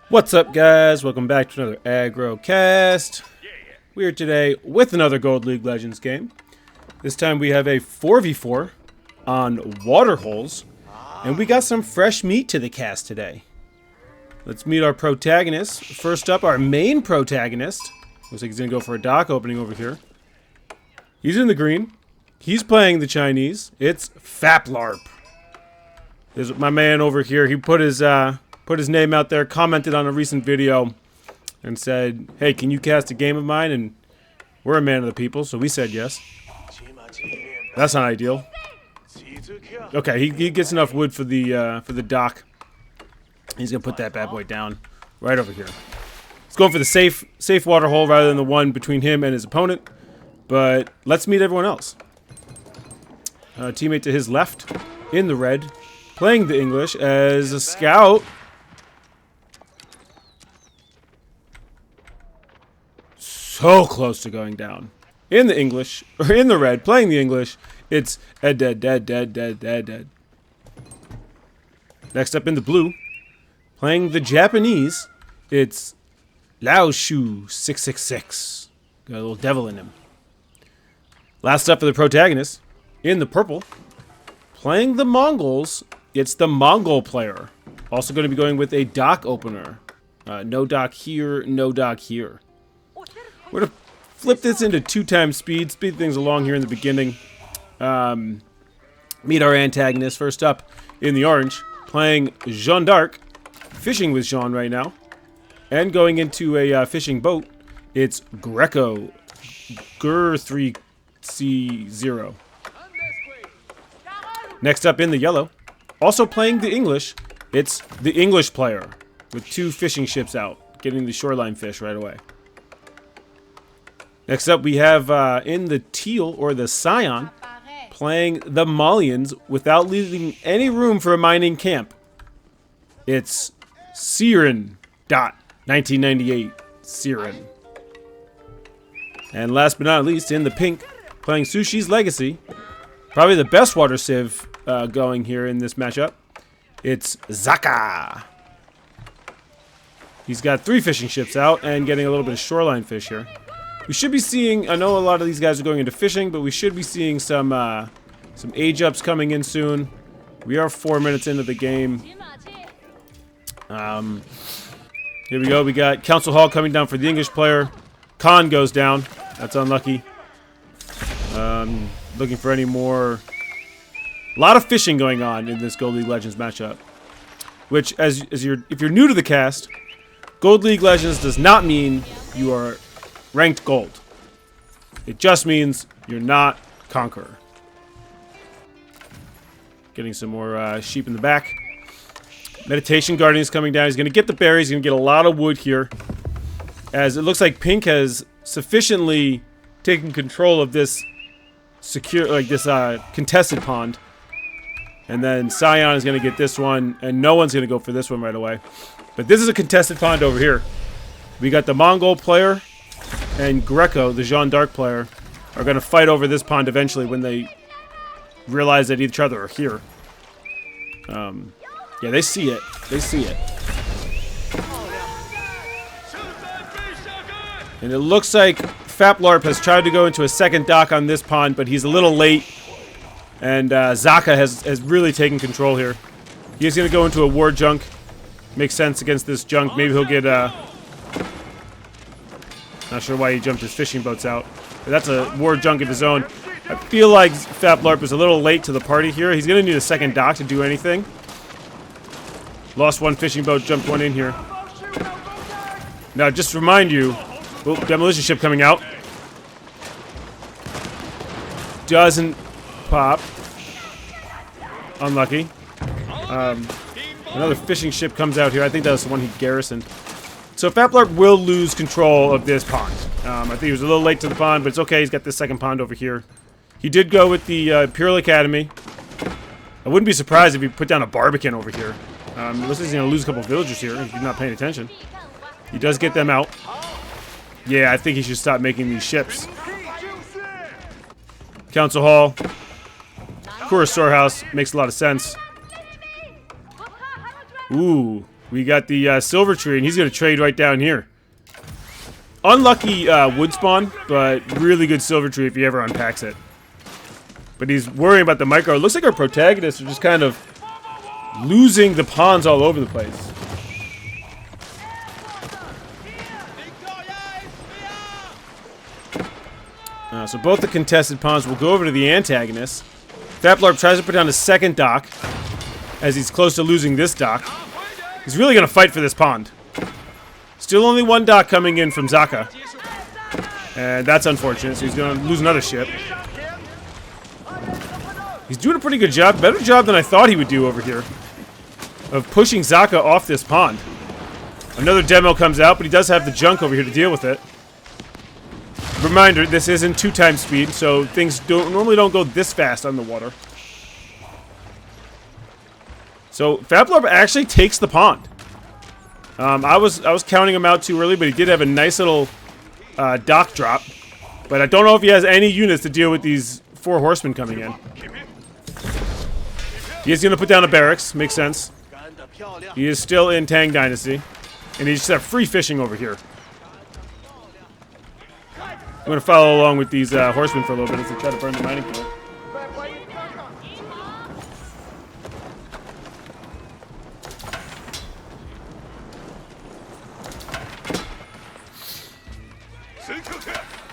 What's up, guys? Welcome back to another Aggro Cast. We are today with another Gold League Legends game. This time we have a 4v4 on water holes, and we got some fresh meat to the cast today. Let's meet our protagonists. First up, our main protagonist. Looks like he's gonna go for a dock opening over here. He's in the green. He's playing the Chinese. It's Faplarp. There's my man over here. He put his name out there, commented on a recent video, and said, "Hey, can you cast a game of mine?" And we're a man of the people, so we said yes. That's not ideal. Okay, he gets enough wood for the dock. He's gonna put that bad boy down right over here. He's going for the safe water hole rather than the one between him and his opponent. But let's meet everyone else. Teammate to his left, in the red, playing the English as a scout. So close to going down. In the English, or in the red, playing the English, it's dead. Next up in the blue, playing the Japanese, it's Lao Shu 666. Got a little devil in him. Last up for the protagonist, in the purple, playing the Mongols, it's the Mongol player. Also going to be going with a dock opener. No dock here, no dock here. We're going to flip this into 2x speed things along here in the beginning. Meet our antagonist. First up in the orange, playing Jeanne d'Arc, fishing with Jean right now. And going into a fishing boat, it's Greco, Gur3C0. Next up in the yellow, also playing the English, it's the English player with 2 fishing ships out, getting the shoreline fish right away. Next up, we have in the teal, or the cyan, playing the Malians without leaving any room for a mining camp. It's Siren. 1998. Siren. And last but not least, in the pink, playing Sushi's Legacy, probably the best water civ going here in this matchup, it's Zaka. He's got 3 fishing ships out and getting a little bit of shoreline fish here. We should be seeing, I know a lot of these guys are going into fishing, but we should be seeing some age ups coming in soon. We are 4 minutes into the game. Here we go. We got Council Hall coming down for the English player. Khan goes down. That's unlucky. Looking for any more. A lot of fishing going on in this Gold League Legends matchup. Which, if you're new to the cast, Gold League Legends does not mean you are ranked gold. It just means you're not Conqueror. Getting some more sheep in the back. Meditation Guardian is coming down. He's going to get the berries. He's going to get a lot of wood here. As it looks like Pink has sufficiently taken control of this contested pond. And then Cyan is going to get this one. And no one's going to go for this one right away. But this is a contested pond over here. We got the Mongol player and Greco, the Jeanne d'Arc player, are going to fight over this pond eventually when they realize that each other are here. Yeah, they see it. They see it. And it looks like Faplarp has tried to go into a second dock on this pond, but he's a little late. And Zaka has really taken control here. He's going to go into a war junk. Makes sense against this junk. Maybe he'll get... Not sure why he jumped his fishing boats out. But that's a war junk of his own. I feel like Faplarp is a little late to the party here. He's going to need a second dock to do anything. Lost one fishing boat, jumped one in here. Now, just to remind you... Oh, demolition ship coming out. Doesn't pop. Unlucky. Another fishing ship comes out here. I think that was the one he garrisoned. So Faplarp will lose control of this pond. I think he was a little late to the pond, but it's okay. He's got this second pond over here. He did go with the Imperial Academy. I wouldn't be surprised if he put down a Barbican over here. Looks like he's going to lose a couple villagers here if you're not paying attention. He does get them out. Yeah, I think he should stop making these ships. Council Hall. Kura Storehouse. Makes a lot of sense. Ooh. We got the silver tree, and he's going to trade right down here. Unlucky wood spawn, but really good silver tree if he ever unpacks it. But he's worrying about the micro. It looks like our protagonists are just kind of losing the pawns all over the place. So both the contested pawns will go over to the antagonist. Faplarp tries to put down a second dock as he's close to losing this dock. He's really going to fight for this pond. Still only one dock coming in from Zaka. And that's unfortunate, so he's going to lose another ship. He's doing a pretty good job. Better job than I thought he would do over here. Of pushing Zaka off this pond. Another demo comes out, but he does have the junk over here to deal with it. Reminder, this isn't 2x speed, so things normally don't go this fast on the water. So Faplarp actually takes the pond. I was counting him out too early, but he did have a nice little dock drop. But I don't know if he has any units to deal with these 4 horsemen coming in. He is going to put down a barracks. Makes sense. He is still in Tang Dynasty. And he just have free fishing over here. I'm going to follow along with these horsemen for a little bit as they try to burn the mining camp.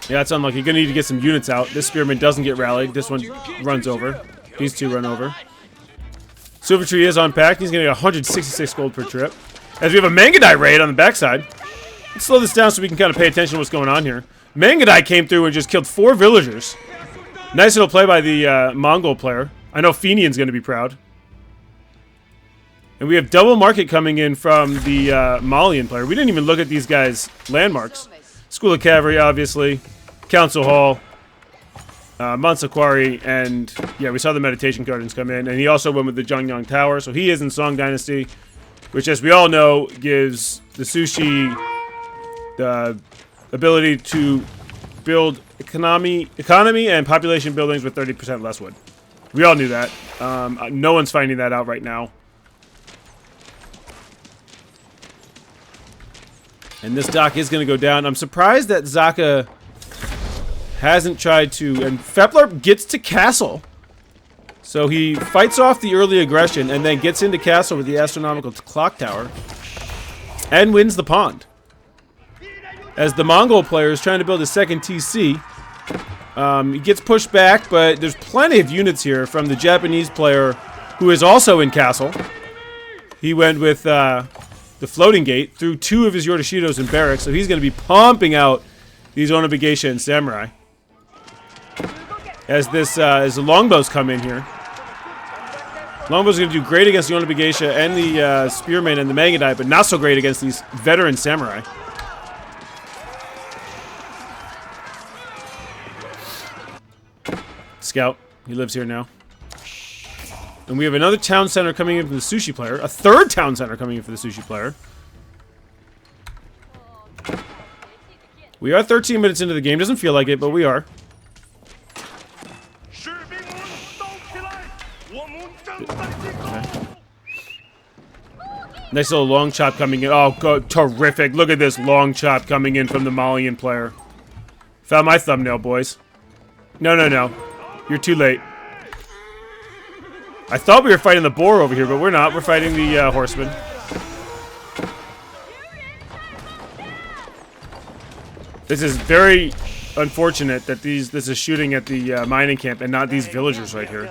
Yeah, it's unlucky. You're going to need to get some units out. This spearman doesn't get rallied. This one runs over. These two run over. Silver Tree is unpacked. He's going to get 166 gold per trip. As we have a Mangadai raid on the backside. Let's slow this down so we can kind of pay attention to what's going on here. Mangadai came through and just killed 4 villagers. Nice little play by the Mongol player. I know Fenian's going to be proud. And we have double market coming in from the Malian player. We didn't even look at these guys' landmarks. School of Cavalry, obviously. Council Hall. Mansakwari, and yeah, we saw the Meditation Gardens come in. And he also went with the Zhongyang Tower. So he is in Song Dynasty, which, as we all know, gives the Sushi the ability to build economy and population buildings with 30% less wood. We all knew that. No one's finding that out right now. And this dock is going to go down. I'm surprised that Zaka hasn't tried to... And Faplarp gets to castle. So he fights off the early aggression and then gets into castle with the astronomical clock tower. And wins the pond. As the Mongol player is trying to build a second TC. He gets pushed back, but there's plenty of units here from the Japanese player who is also in castle. He went with the floating gate through 2 of his Yordashidos and barracks, so he's going to be pumping out these Onobigeisha and Samurai. As the longbows come in here. Longbows are going to do great against the Onobigeisha and the Spearmen and the Mangadai, but not so great against these veteran Samurai. Scout. He lives here now. And we have another town center coming in from the Sushi player. A 3rd town center coming in for the Sushi player. We are 13 minutes into the game. Doesn't feel like it, but we are. Okay. Nice little long chop coming in. Oh, terrific. Look at this long chop coming in from the Malian player. Found my thumbnail, boys. No, no, no. You're too late. I thought we were fighting the boar over here, but we're not. We're fighting the horseman. This is very unfortunate that this is shooting at the mining camp and not these villagers right here.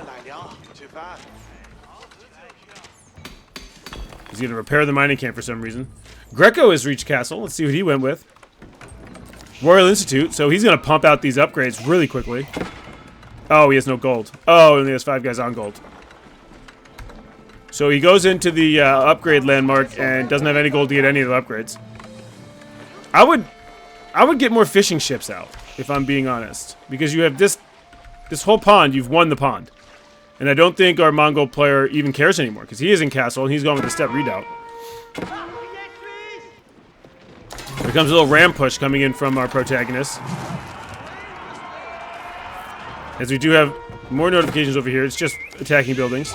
He's going to repair the mining camp for some reason. Greco has reached castle. Let's see what he went with. Royal Institute. So he's going to pump out these upgrades really quickly. Oh, he has no gold. Oh, and he has 5 guys on gold. So he goes into the upgrade landmark and doesn't have any gold to get any of the upgrades. I would get more fishing ships out, if I'm being honest. Because you have this whole pond, you've won the pond. And I don't think our Mongol player even cares anymore, because he is in castle and he's going with the step redoubt. Here comes a little ram push coming in from our protagonist. As we do have more notifications over here, it's just attacking buildings.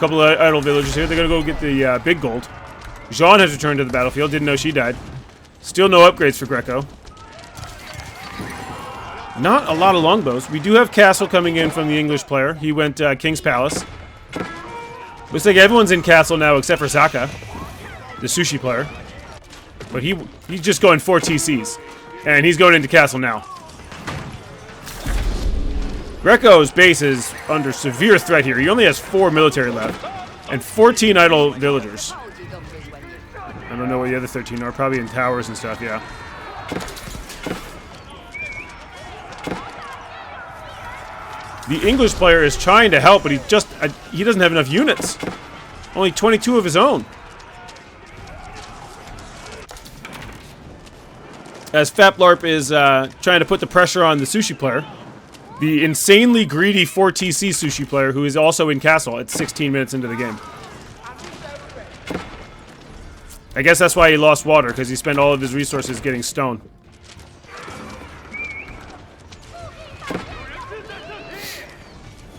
couple of idle villagers here. They're going to go get the big gold. Jean has returned to the battlefield. Didn't know she died. Still no upgrades for Greco. Not a lot of longbows. We do have Castle coming in from the English player. He went King's Palace. Looks like everyone's in Castle now except for Zaka, the sushi player. But he's just going 4 TCs. And he's going into Castle now. Greco's base is under severe threat here. He only has 4 military left. And 14 idle villagers. I don't know what the other 13 are. Probably in towers and stuff, yeah. The English player is trying to help, but he doesn't have enough units. Only 22 of his own. As Faplarp is trying to put the pressure on the sushi player, the insanely greedy 4TC sushi player, who is also in Castle at 16 minutes into the game. I guess that's why he lost water, because he spent all of his resources getting stone.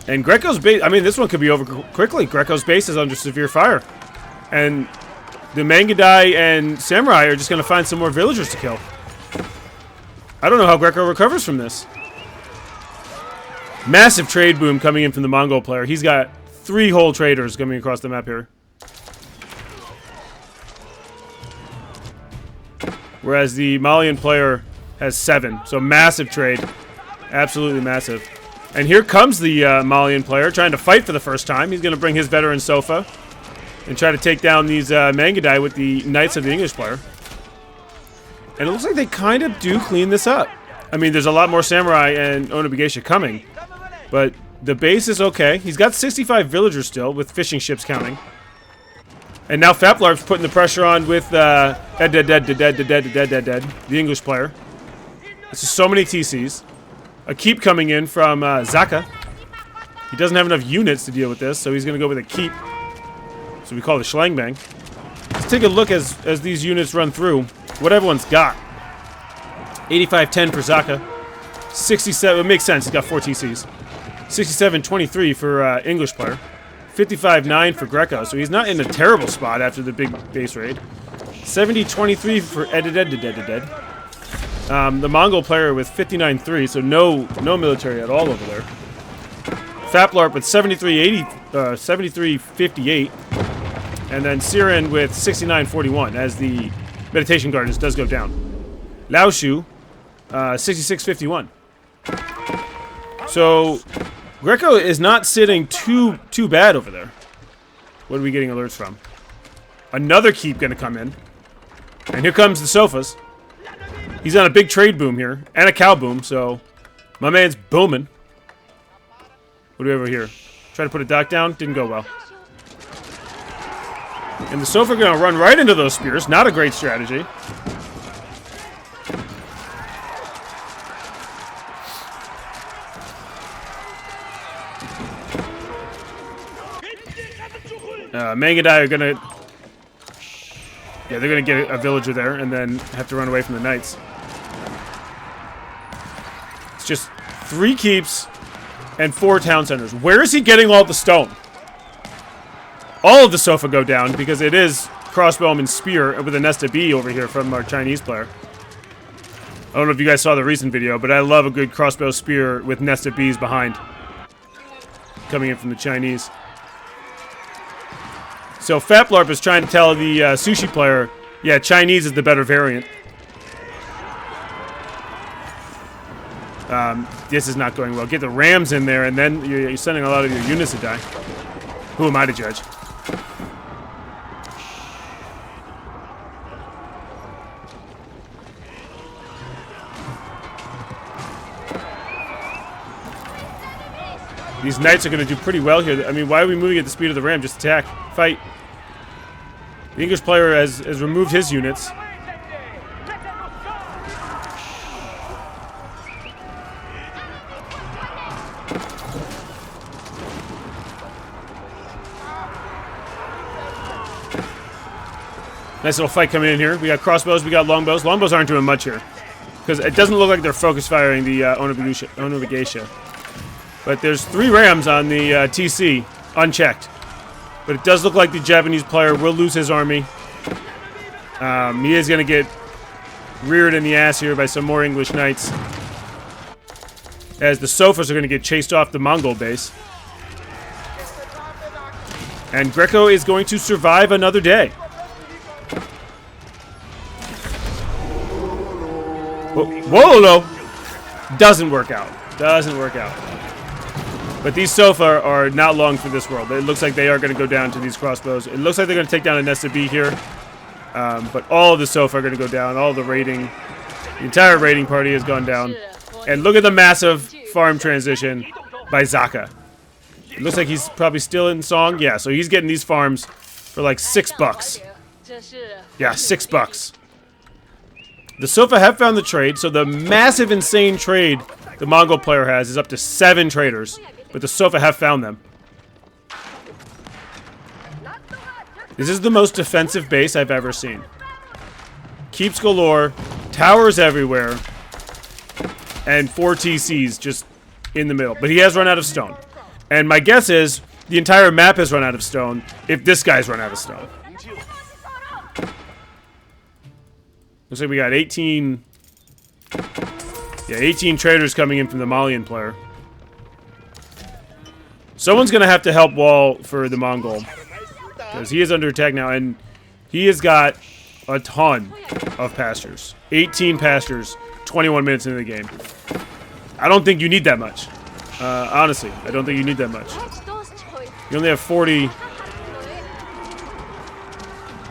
And Greco's base, I mean, this one could be over quickly. Greco's base is under severe fire. And the Mangadai and Samurai are just going to find some more villagers to kill. I don't know how Greco recovers from this. Massive trade boom coming in from the Mongol player. He's got 3 whole traders coming across the map here. Whereas the Malian player has 7. So massive trade. Absolutely massive. And here comes the Malian player trying to fight for the first time. He's going to bring his veteran Sofa and try to take down these Mangadai with the Knights of the English player. And it looks like they kind of do clean this up. I mean, there's a lot more Samurai and Onobugeisha coming. But the base is okay. He's got 65 villagers still, with fishing ships counting. And now Faplarp's putting the pressure on with the English player. This is so many TCs. A keep coming in from Zaka. He doesn't have enough units to deal with this, so he's going to go with a keep. So we call it a Schlangbang. Let's take a look as these units run through what everyone's got. 85-10 for Zaka. 67, it makes sense, he's got 4 TCs. 67-23 for English player. 55-9 for Greco, so he's not in a terrible spot after the big base raid. 70-23 for Edededededed. The Mongol player with 59-3, so no military at all over there. Faplarp with 73-58. And then Siren with 69-41 as the Meditation Gardens does go down. Laoshu, 66-51. So Greco is not sitting too bad over there. What are we getting alerts from? Another keep gonna come in. And here comes the Sofas. He's on a big trade boom here. And a cow boom, so my man's booming. What do we have over here? Try to put a dock down. Didn't go well. And the Sofa are gonna run right into those spears. Not a great strategy. Mangadai are gonna... Yeah, they're gonna get a villager there and then have to run away from the knights. It's just 3 keeps and 4 town centers. Where is he getting all the stone? All of the Sofa go down because it is crossbowman and spear with a Nesta B over here from our Chinese player. I don't know if you guys saw the recent video, but I love a good crossbow spear with Nesta Bs behind. Coming in from the Chinese. So Faplarp is trying to tell the sushi player, yeah, Chinese is the better variant. This is not going well. Get the Rams in there, and then you're sending a lot of your units to die. Who am I to judge? These knights are going to do pretty well here. I mean, why are we moving at the speed of the ram? Just attack. Fight. The English player has removed his units. Nice little fight coming in here. We got crossbows, we got longbows. Longbows aren't doing much here. Because it doesn't look like they're focus firing the Onobugeisha. But there's 3 rams on the TC, unchecked. But it does look like the Japanese player will lose his army. He is going to get reared in the ass here by some more English knights, as the Sofas are going to get chased off the Mongol base. And Greco is going to survive another day. Whoa. Doesn't work out. Doesn't work out. But these Sofa are not long for this world. It looks like they are going to go down to these crossbows. It looks like they're going to take down a Nesta B here. But all of the Sofa are going to go down. All the raiding. The entire raiding party has gone down. And look at the massive farm transition by Zaka. It looks like he's probably still in song. Yeah, so he's getting these farms for like $6. Yeah, $6. The Sofa have found the trade, so the massive, insane trade the Mongol player has is up to 7 traders. But the Sofa have found them. This is the most defensive base I've ever seen. Keeps galore, towers everywhere, and 4 TCs just in the middle. But he has run out of stone. And my guess is the entire map has run out of stone if this guy's run out of stone. Looks like we got 18 traders coming in from the Malian player. Someone's going to have to help wall for the Mongol, because he is under attack now, and he has got a ton of pastures. 18 pastures, 21 minutes into the game. I don't think you need that much. Honestly, I don't think you need that much. You only have 40.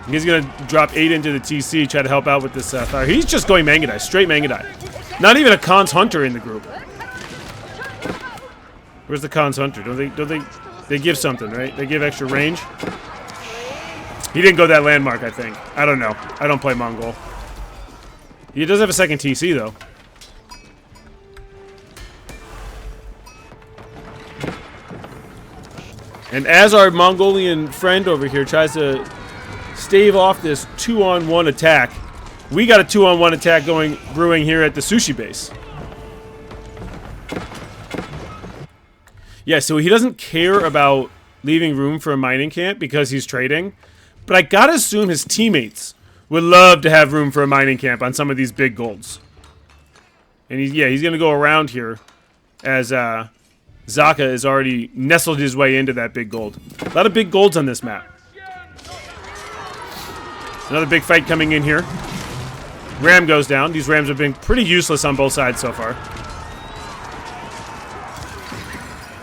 He's going to drop 8 into the TC, try to help out with this fire. He's just going Mangadai, straight Mangadai. Not even a Khan's Hunter in the group. Where's the Khan's Hunter? They give something, right? They give extra range. He didn't go that landmark, I think. I don't know. I don't play Mongol. He does have a second TC, though. And as our Mongolian friend over here tries to stave off this 2-on-1 attack, we got a 2-on-1 attack brewing here at the sushi base. Yeah, so he doesn't care about leaving room for a mining camp because he's trading. But I gotta assume his teammates would love to have room for a mining camp on some of these big golds. And he's gonna go around here as Zaka has already nestled his way into that big gold. A lot of big golds on this map. Another big fight coming in here. Ram goes down. These rams have been pretty useless on both sides so far.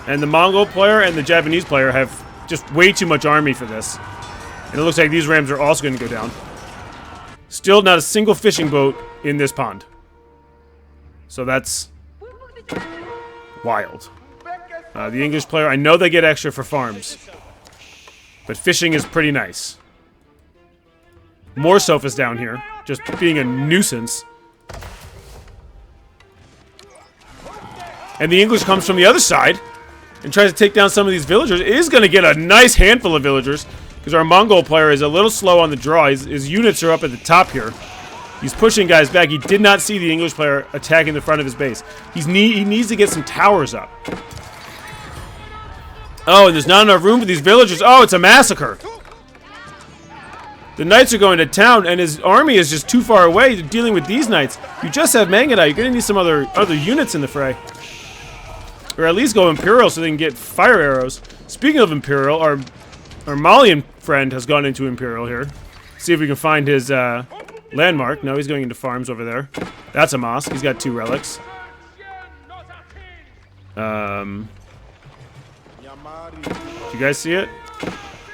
And the Mongol player and the Japanese player have just way too much army for this. And it looks like these rams are also going to go down. Still not a single fishing boat in this pond. So that's wild. The English player, I know they get extra for farms. But fishing is pretty nice. More Sofas down here, just being a nuisance. And the English comes from the other side and tries to take down some of these villagers. It is going to get a nice handful of villagers because our Mongol player is a little slow on the draw. His units are up at the top here. He's pushing guys back. He did not see the English player attacking the front of his base. He needs to get some towers up. Oh, and there's not enough room for these villagers. Oh, it's a massacre. The knights are going to town, and his army is just too far away dealing with these knights. You just have Mangadai. You're going to need some other units in the fray. Or at least go Imperial so they can get fire arrows. Speaking of Imperial, our Malian friend has gone into Imperial here. See if we can find his landmark. No, he's going into farms over there. That's a mosque. He's got 2 relics. Do you guys see it?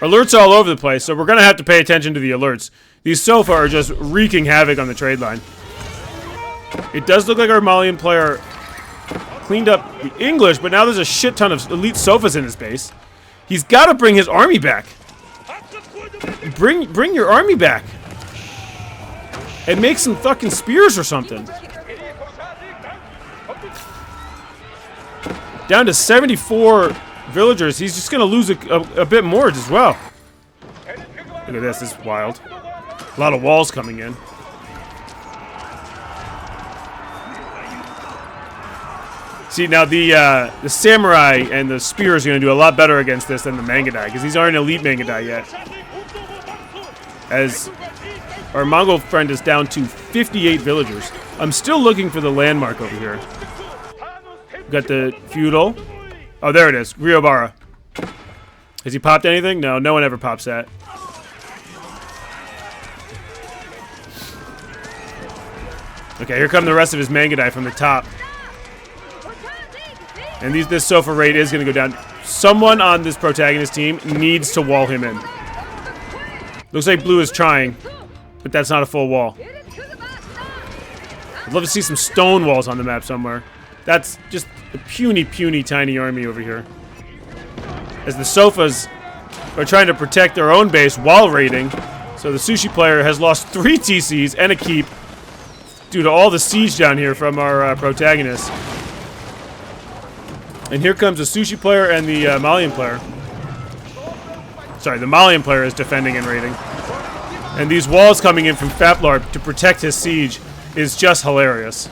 Alerts all over the place, so we're going to have to pay attention to the alerts. These Sofa are just wreaking havoc on the trade line. It does look like our Malian player cleaned up the English, but now there's a shit ton of elite Sofas in his base. He's got to bring his army back. Bring your army back. And make some fucking spears or something. Down to 74 villagers. He's just going to lose a bit more as well. Look at this. This is wild. A lot of walls coming in. See, now the samurai and the spears are going to do a lot better against this than the Mangadai, because these aren't elite Mangadai yet. As our Mongol friend is down to 58 villagers. I'm still looking for the landmark over here. We've got the feudal. Oh, there it is. Ryobara. Has he popped anything? No, no one ever pops that. Okay, here come the rest of his Mangadai from the top. And this Sofa raid is going to go down. Someone on this protagonist team needs to wall him in. Looks like blue is trying, but that's not a full wall. I'd love to see some stone walls on the map somewhere. That's just a puny, puny, tiny army over here. As the Sofas are trying to protect their own base while raiding. So the Sushi player has lost 3 TCs and a keep due to all the siege down here from our protagonist. And here comes the Sushi player and the Malian player. Sorry, the Malian player is defending and raiding. And these walls coming in from Faplarp to protect his siege is just hilarious.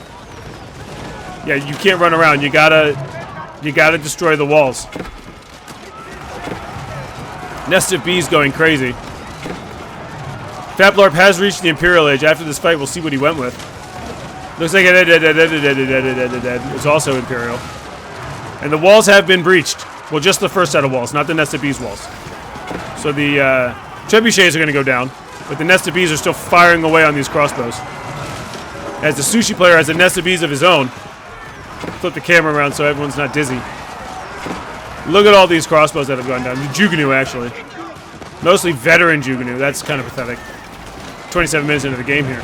Yeah, you can't run around. You gotta destroy the walls. Nest of Bees going crazy. Faplarp has reached the Imperial Age. After this fight, we'll see what he went with. Looks like it's also Imperial. And the walls have been breached. Well, just the first set of walls, not the Nest of Bees walls. So the trebuchets are going to go down, but the Nest of Bees are still firing away on these crossbows. As the Sushi player has a Nest of Bees of his own. Flip the camera around so everyone's not dizzy. Look at all these crossbows that have gone down. The Jugunu, actually. Mostly veteran Jugunu. That's kind of pathetic. 27 minutes into the game here.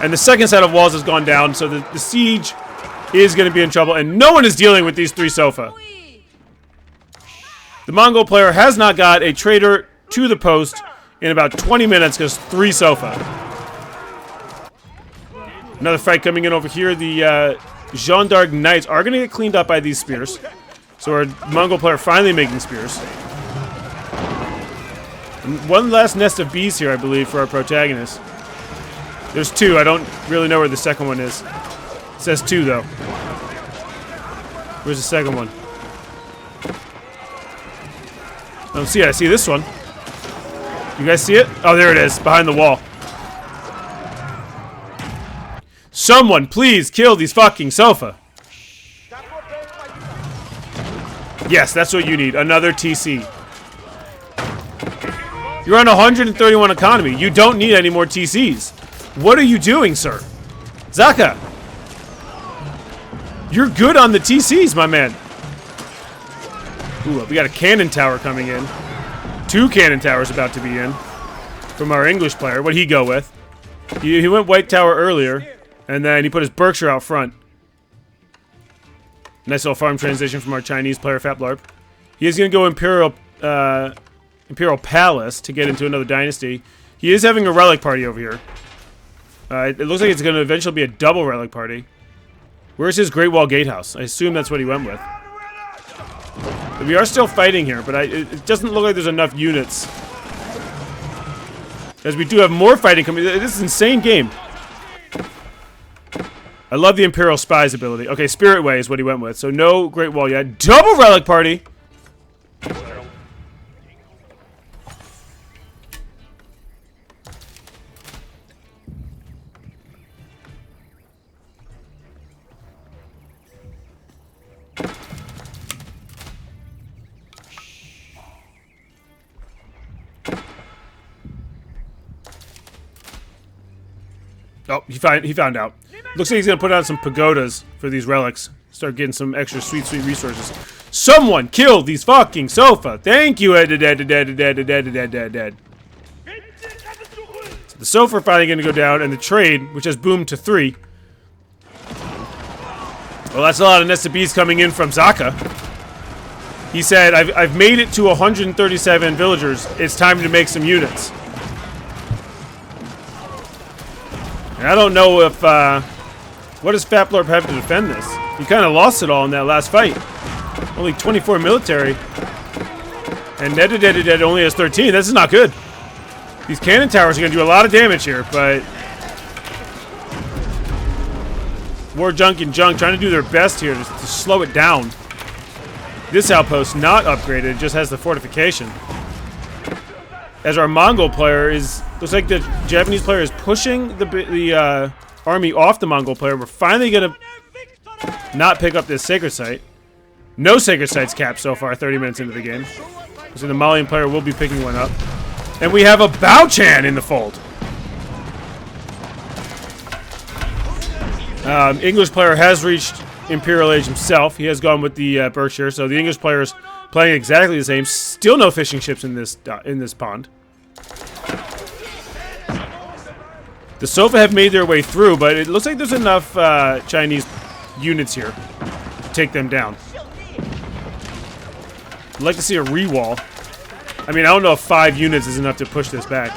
And the second set of walls has gone down, so the siege is going to be in trouble, and no one is dealing with these 3 Sofa. The Mongol player has not got a trader to the post in about 20 minutes because 3 Sofa. Another fight coming in over here. The Jeanne d'Arc Knights are going to get cleaned up by these spears. So our Mongol player finally making spears. And one last Nest of Bees here, I believe, for our protagonist. There's 2. I don't really know where the second one is. It says 2, though. Where's the second one? I don't see it. I see this one. You guys see it? Oh, there it is. Behind the wall. Someone, please kill these fucking Sofa. Yes, that's what you need. Another TC. You're on 131 economy. You don't need any more TCs. What are you doing, sir? Zaka. You're good on the TCs, my man. Ooh, we got a cannon tower coming in. 2 cannon towers about to be in. From our English player. What'd he go with? He went White Tower earlier. And then he put his Berkshire out front. Nice little farm transition from our Chinese player, Faplarp. He is going to go Imperial Palace to get into another dynasty. He is having a relic party over here. It looks like it's going to eventually be a double relic party. Where's his Great Wall Gatehouse? I assume that's what he went with. But we are still fighting here, but it doesn't look like there's enough units. As we do have more fighting coming. This is an insane game. I love the Imperial Spies ability. Okay, Spirit Way is what he went with. So no Great Wall yet. Double Relic Party! Oh, he found out. Looks like he's going to put out some pagodas for these relics. Start getting some extra sweet, sweet resources. Someone kill these fucking Sofa. Thank you. So the Sofa are finally going to go down, and the trade, which has boomed to 3. Well, that's a lot of Nest of Bees coming in from Zaka. He said, I've made it to 137 villagers. It's time to make some units. And I don't know if, what does Faplarp have to defend this? He kind of lost it all in that last fight. Only 24 military. And Ned only has 13. This is not good. These cannon towers are going to do a lot of damage here, but War Junk and Junk trying to do their best here to slow it down. This outpost not upgraded, it just has the fortification. As our Mongol player is, looks like the Japanese player is pushing the army off the Mongol player. We're finally gonna not pick up this sacred site. No sacred sites capped so far, 30 minutes into the game. So the Malian player will be picking one up. And we have a Bao-Chan in the fold. English player has reached Imperial Age himself. He has gone with the Berkshire, so the English player is playing exactly the same. Still no fishing ships in this pond. The Sofa have made their way through, but it looks like there's enough Chinese units here to take them down. I'd like to see a re-wall. I mean, I don't know if 5 units is enough to push this back.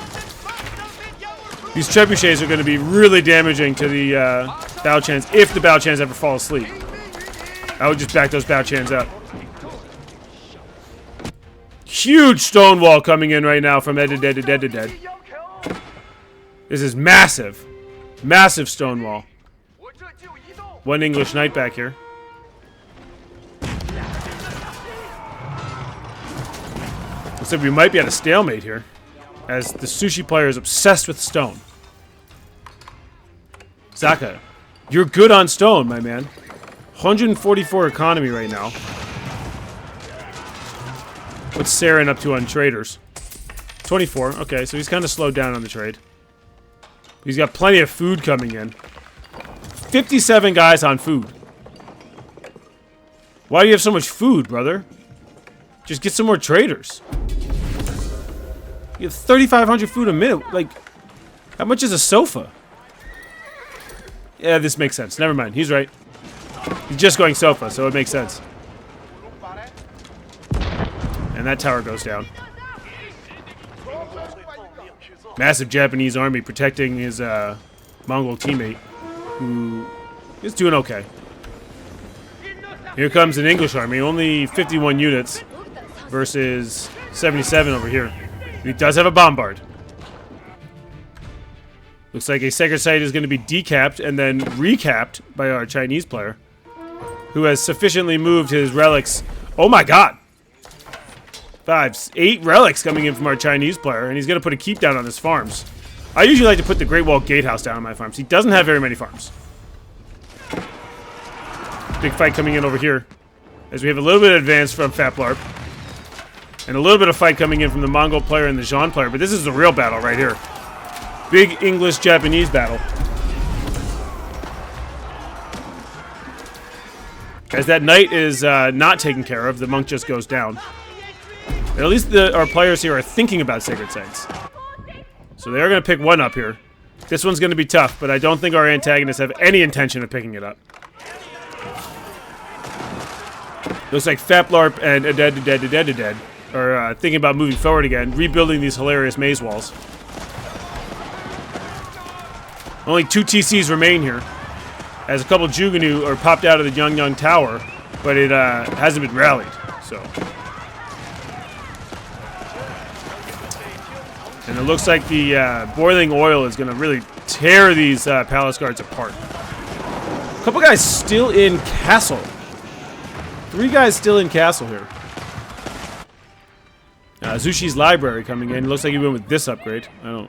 These trebuchets are going to be really damaging to the Bao-Chans if the Bao-Chans ever fall asleep. I would just back those Bao-Chans up. Huge stone wall coming in right now from Dead. This is massive. Massive stone wall. One English knight back here. Looks like we might be at a stalemate here, as the sushi player is obsessed with stone. Zaka, you're good on stone, my man. 144 economy right now. What's Saren up to on traders? 24. Okay, so he's kind of slowed down on the trade. He's got plenty of food coming in. 57 guys on food. Why do you have so much food, brother? Just get some more traders. You have 3,500 food a minute. Like, how much is a sofa? Yeah, this makes sense. Never mind. He's right. He's just going sofa, so it makes sense. And that tower goes down. Massive Japanese army protecting his Mongol teammate, who is doing okay. Here comes an English army, only 51 units versus 77 over here. He does have a bombard. Looks like a sacred site is going to be decapped and then recapped by our Chinese player, who has sufficiently moved his relics. Oh my god! 8 relics coming in from our Chinese player, and he's going to put a keep down on his farms. I usually like to put the Great Wall Gatehouse down on my farms. He doesn't have very many farms. Big fight coming in over here, as we have a little bit of advance from Faplarp. And a little bit of fight coming in from the Mongol player and the Zhan player, but this is the real battle right here. Big English-Japanese battle. As that knight is not taken care of, the monk just goes down. At least our players here are thinking about sacred sites. So they are going to pick one up here. This one's going to be tough, but I don't think our antagonists have any intention of picking it up. Looks like Faplarp and Dead are thinking about moving forward again, rebuilding these hilarious maze walls. Only 2 TCs remain here, as a couple Juganu are popped out of the Yongyang Tower, but it hasn't been rallied, so. And it looks like the boiling oil is going to really tear these palace guards apart. A couple guys still in castle. 3 guys still in castle here. Zushi's library coming in. Looks like he went with this upgrade. I'm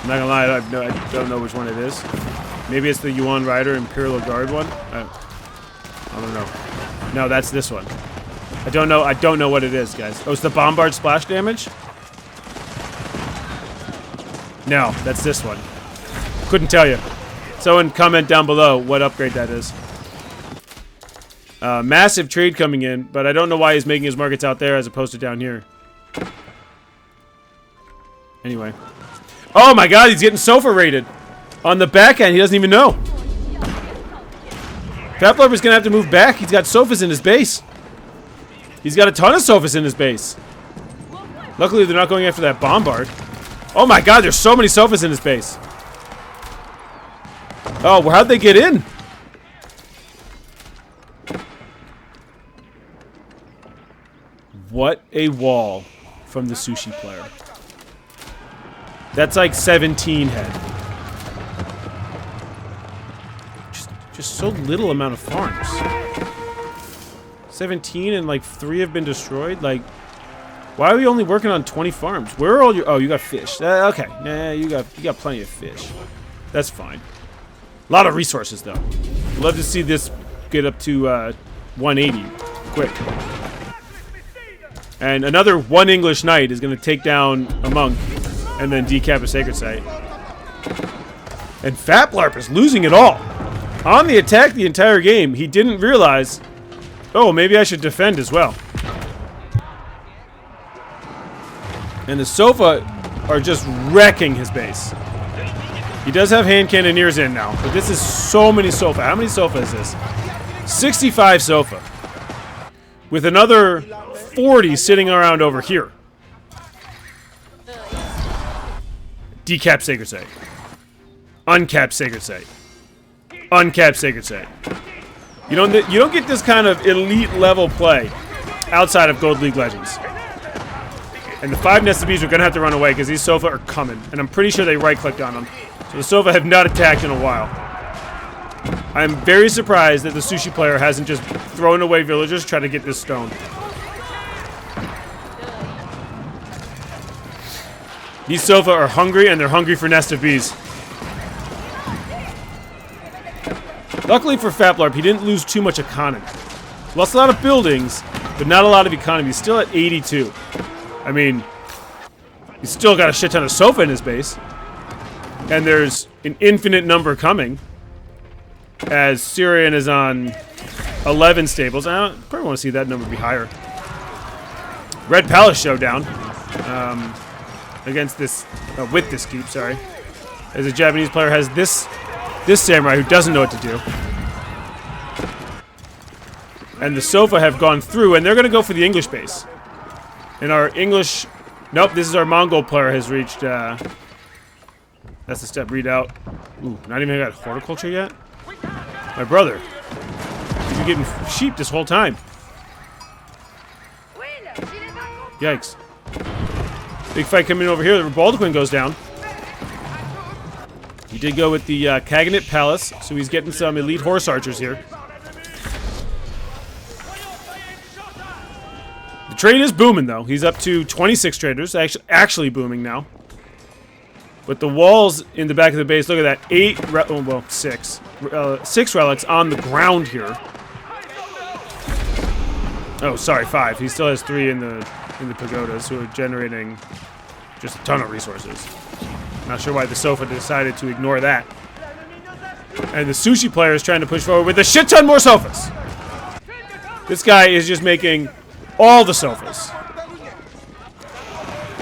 not gonna lie, I don't know which one it is. Maybe it's the Yuan Rider Imperial Guard one. I don't know. No, that's this one. I don't know what it is, guys. Oh, it's the bombard splash damage? No, that's this one. Couldn't tell you. Someone comment down below what upgrade that is. Massive trade coming in, but I don't know why he's making his markets out there as opposed to down here. Anyway. Oh my god, he's getting sofa raided. On the back end, he doesn't even know. Faplarp is going to have to move back. He's got sofas in his base. He's got a ton of sofas in his base. Luckily, they're not going after that bombard. Oh my god, there's so many sofas in his base. Oh, well, how'd they get in? What a wall from the sushi player. That's like 17 head. just so little amount of farms. 17 and like 3 have been destroyed. Like, why are we only working on 20 farms? Where are all your... Oh, you got fish. Okay. Nah, you got plenty of fish. That's fine. A lot of resources, though. Love to see this get up to 180. Quick. And another one English knight is going to take down a monk and then decap a sacred site. And Fatblarp is losing it all. On the attack the entire game, he didn't realize, oh, maybe I should defend as well. And the Sofa are just wrecking his base. He does have hand cannoneers in now, but this is so many Sofa. How many Sofa is this? 65 Sofa. With another 40 sitting around over here. Decap Sacred Site. Uncap Sacred Site. Uncap Sacred Site. You don't get this kind of elite level play outside of Gold League Legends. And the 5 nested bees are going to have to run away because these Sofa are coming. And I'm pretty sure they right-clicked on them. So the Sofa have not attacked in a while. I'm very surprised that the Sushi player hasn't just thrown away villagers trying to get this stone. These Sofa are hungry, and they're hungry for nest of bees. Luckily for Fatblarp, he didn't lose too much economy. Lost a lot of buildings, but not a lot of economy. He's still at 82. I mean, he's still got a shit ton of Sofa in his base. And there's an infinite number coming. As Syrian is on 11 stables. I probably want to see that number be higher. Red Palace Showdown. Against this, with this keep, sorry. As a Japanese player has this samurai who doesn't know what to do. And the Sofa have gone through, and they're going to go for the English base. And our English... Nope, this is our Mongol player has reached... that's the step readout. Ooh, not even got horticulture yet? My brother. You've been getting sheep this whole time. Yikes. Big fight coming over here. The Baldaquin goes down. He did go with the Kaganet Palace, so he's getting some elite horse archers here. The trade is booming, though. He's up to 26 traders, actually booming now. But the walls in the back of the base, look at that, 6 relics on the ground here. Oh, sorry, 5. He still has 3 in the pagodas, who are generating just a ton of resources. Not sure why the Sofa decided to ignore that. And the Sushi player is trying to push forward with a shit ton more Sofas. This guy is just making all the Sofas.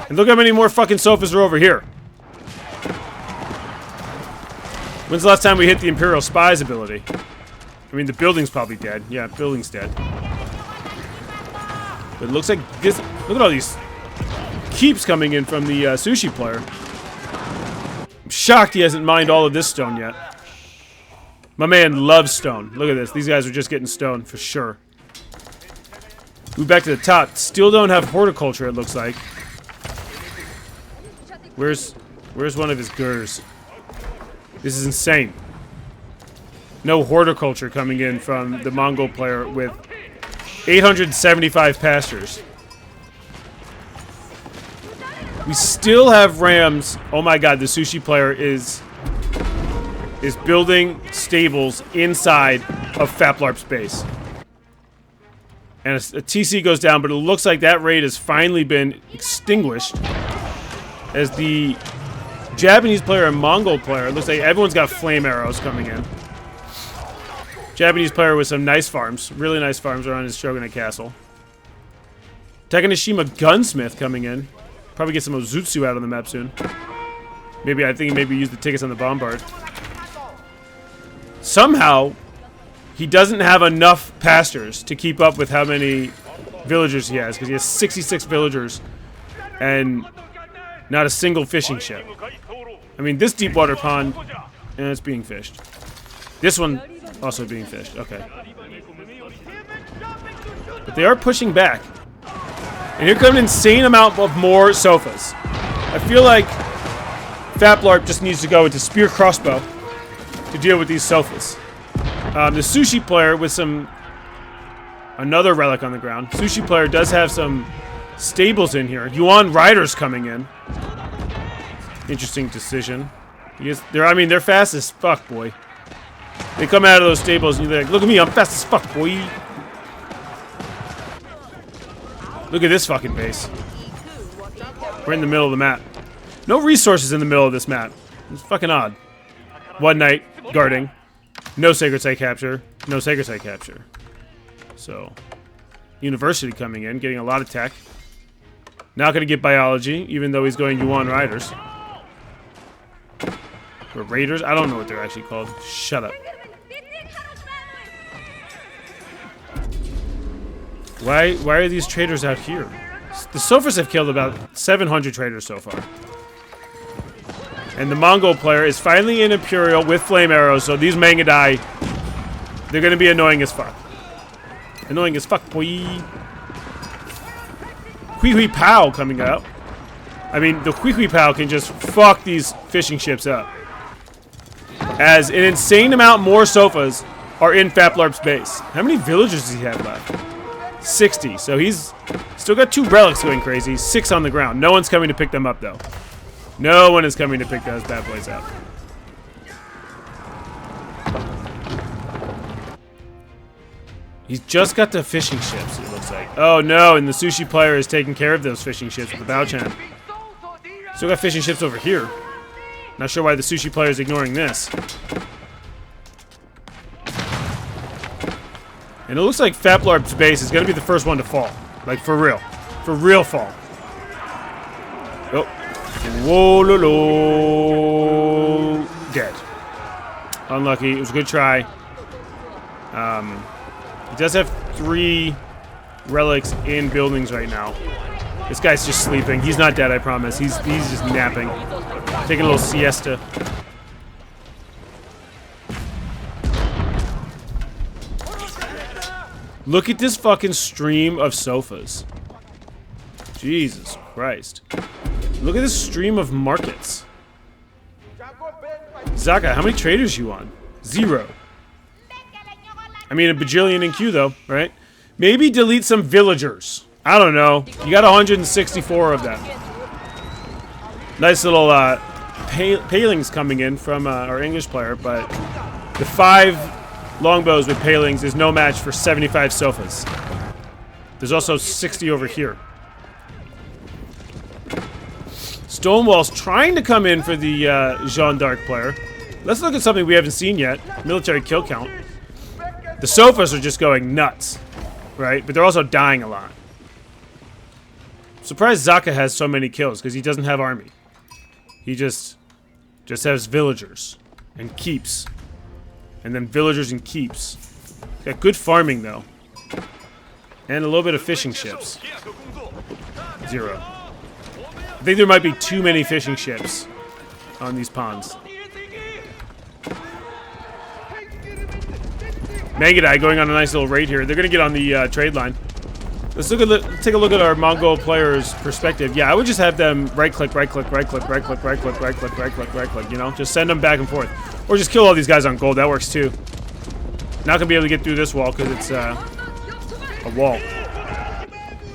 And look how many more fucking Sofas are over here. When's the last time we hit the Imperial Spies ability? I mean, the building's probably dead. Yeah, building's dead. But it looks like this... Look at all these keeps coming in from the Sushi player. I'm shocked he hasn't mined all of this stone yet. My man loves stone. Look at this. These guys are just getting stone for sure. Move back to the top. Still don't have horticulture, it looks like. Where's one of his gurs? This is insane. No horticulture coming in from the Mongol player with 875 pastures. We still have rams. Oh my god, the Sushi player is building stables inside of Fatblarp's base. And a TC goes down, but it looks like that raid has finally been extinguished. As the Japanese player and Mongol player, it looks like everyone's got flame arrows coming in. Japanese player with some nice farms. Really nice farms around his Shogunate castle. Takanashima Gunsmith coming in. Probably get some Ozutsu out on the map soon. Maybe, I think maybe use the tickets on the bombard. Somehow, he doesn't have enough pastures to keep up with how many villagers he has. Because he has 66 villagers. And not a single fishing ship. I mean, this deep water pond, and it's being fished. This one, also being fished. Okay. But they are pushing back. And here comes an insane amount of more Sofas. I feel like Fatblarp just needs to go into spear crossbow to deal with these Sofas. The sushi player with another relic on the ground. Sushi player does have some stables in here. Yuan riders coming in. Interesting decision. They're fast as fuck, boy. They come out of those stables and you're like, look at me, I'm fast as fuck, boy. Look at this fucking base. We're in the middle of the map. No resources in the middle of this map. It's fucking odd. One knight guarding. No sacred site capture. No sacred site capture. So, university coming in, getting a lot of tech. Not going to get biology, even though he's going Yuan Riders. Or Raiders? I don't know what they're actually called. Shut up. Why are these traders out here? The Sofas have killed about 700 traders so far. And the Mongol player is finally in Imperial with flame arrows, so these Mangadai, they're going to be annoying as fuck. Annoying as fuck, boy. Hui Hui Pow coming out. I mean, the Hui Hui Pow can just fuck these fishing ships up. As an insane amount more Sofas are in Faplarp's base. How many villagers does he have left? 60. So he's still got 2 relics going crazy. 6 on the ground. No one's coming to pick them up, though. No one is coming to pick those bad boys up. He's just got the fishing ships, it looks like. Oh, no, and the sushi player is taking care of those fishing ships with the Baochan. Still got fishing ships over here. Not sure why the sushi player is ignoring this. And it looks like Faplarp's base is going to be the first one to fall. Like, for real. For real fall. Oh. Whoa, lo, lo. Dead. Unlucky. It was a good try. He does have 3 relics in buildings right now. This guy's just sleeping. He's not dead, I promise. He's just napping. Taking a little siesta. Look at this fucking stream of Sofas. Jesus Christ. Look at this stream of markets. Zaka, how many traders you on? 0. I mean, a bajillion in queue, though, right? Maybe delete some villagers. I don't know. You got 164 of them. Nice little palings coming in from our English player, but the 5 longbows with palings is no match for 75 Sofas. There's also 60 over here. Stonewall's trying to come in for the Jeanne d'Arc player. Let's look at something we haven't seen yet. Military kill count. The Sofas are just going nuts, right? But they're also dying a lot. Surprised Zaka has so many kills, because he doesn't have army. He just has villagers and keeps. And then villagers and keeps. Got good farming, though. And a little bit of fishing ships. 0. I think there might be too many fishing ships on these ponds. Mangadai going on a nice little raid here. They're going to get on the trade line. Let's take a look at our Mongol players' perspective. Yeah, I would just have them right-click, right-click, right-click, right-click, right-click, right-click, right-click, right-click, you know? Just send them back and forth. Or just kill all these guys on gold. That works, too. Not going to be able to get through this wall because it's a wall.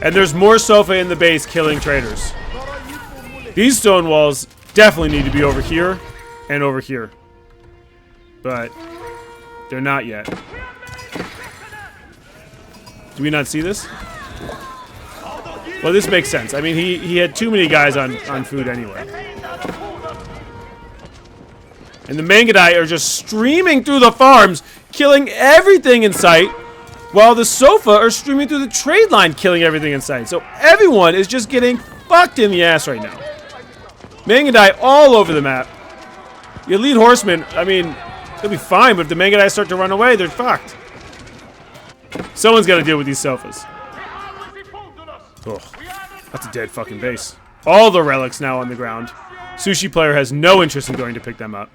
And there's more Sofa in the base killing traders. These stone walls definitely need to be over here and over here. But they're not yet. Do we not see this? Well, this makes sense. I mean, he had too many guys on food anyway. And the Mangadai are just streaming through the farms, killing everything in sight, while the Sofa are streaming through the trade line, killing everything in sight. So everyone is just getting fucked in the ass right now. Mangadai all over the map. The elite horsemen, I mean, they'll be fine, but if the Mangadai start to run away, they're fucked. Someone's got to deal with these Sofas. Oh, that's a dead fucking base. All the relics now on the ground. Sushi player has no interest in going to pick them up.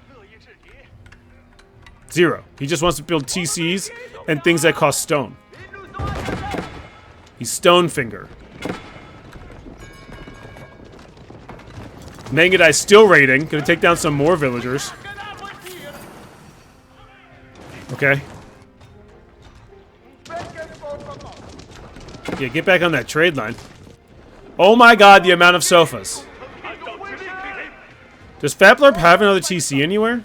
0. He just wants to build TCs and things that cost stone. He's stone finger. Mangadai still raiding. Gonna take down some more villagers. Okay. Yeah, get back on that trade line. Oh my god, the amount of sofas. Does Faplorp have another TC anywhere?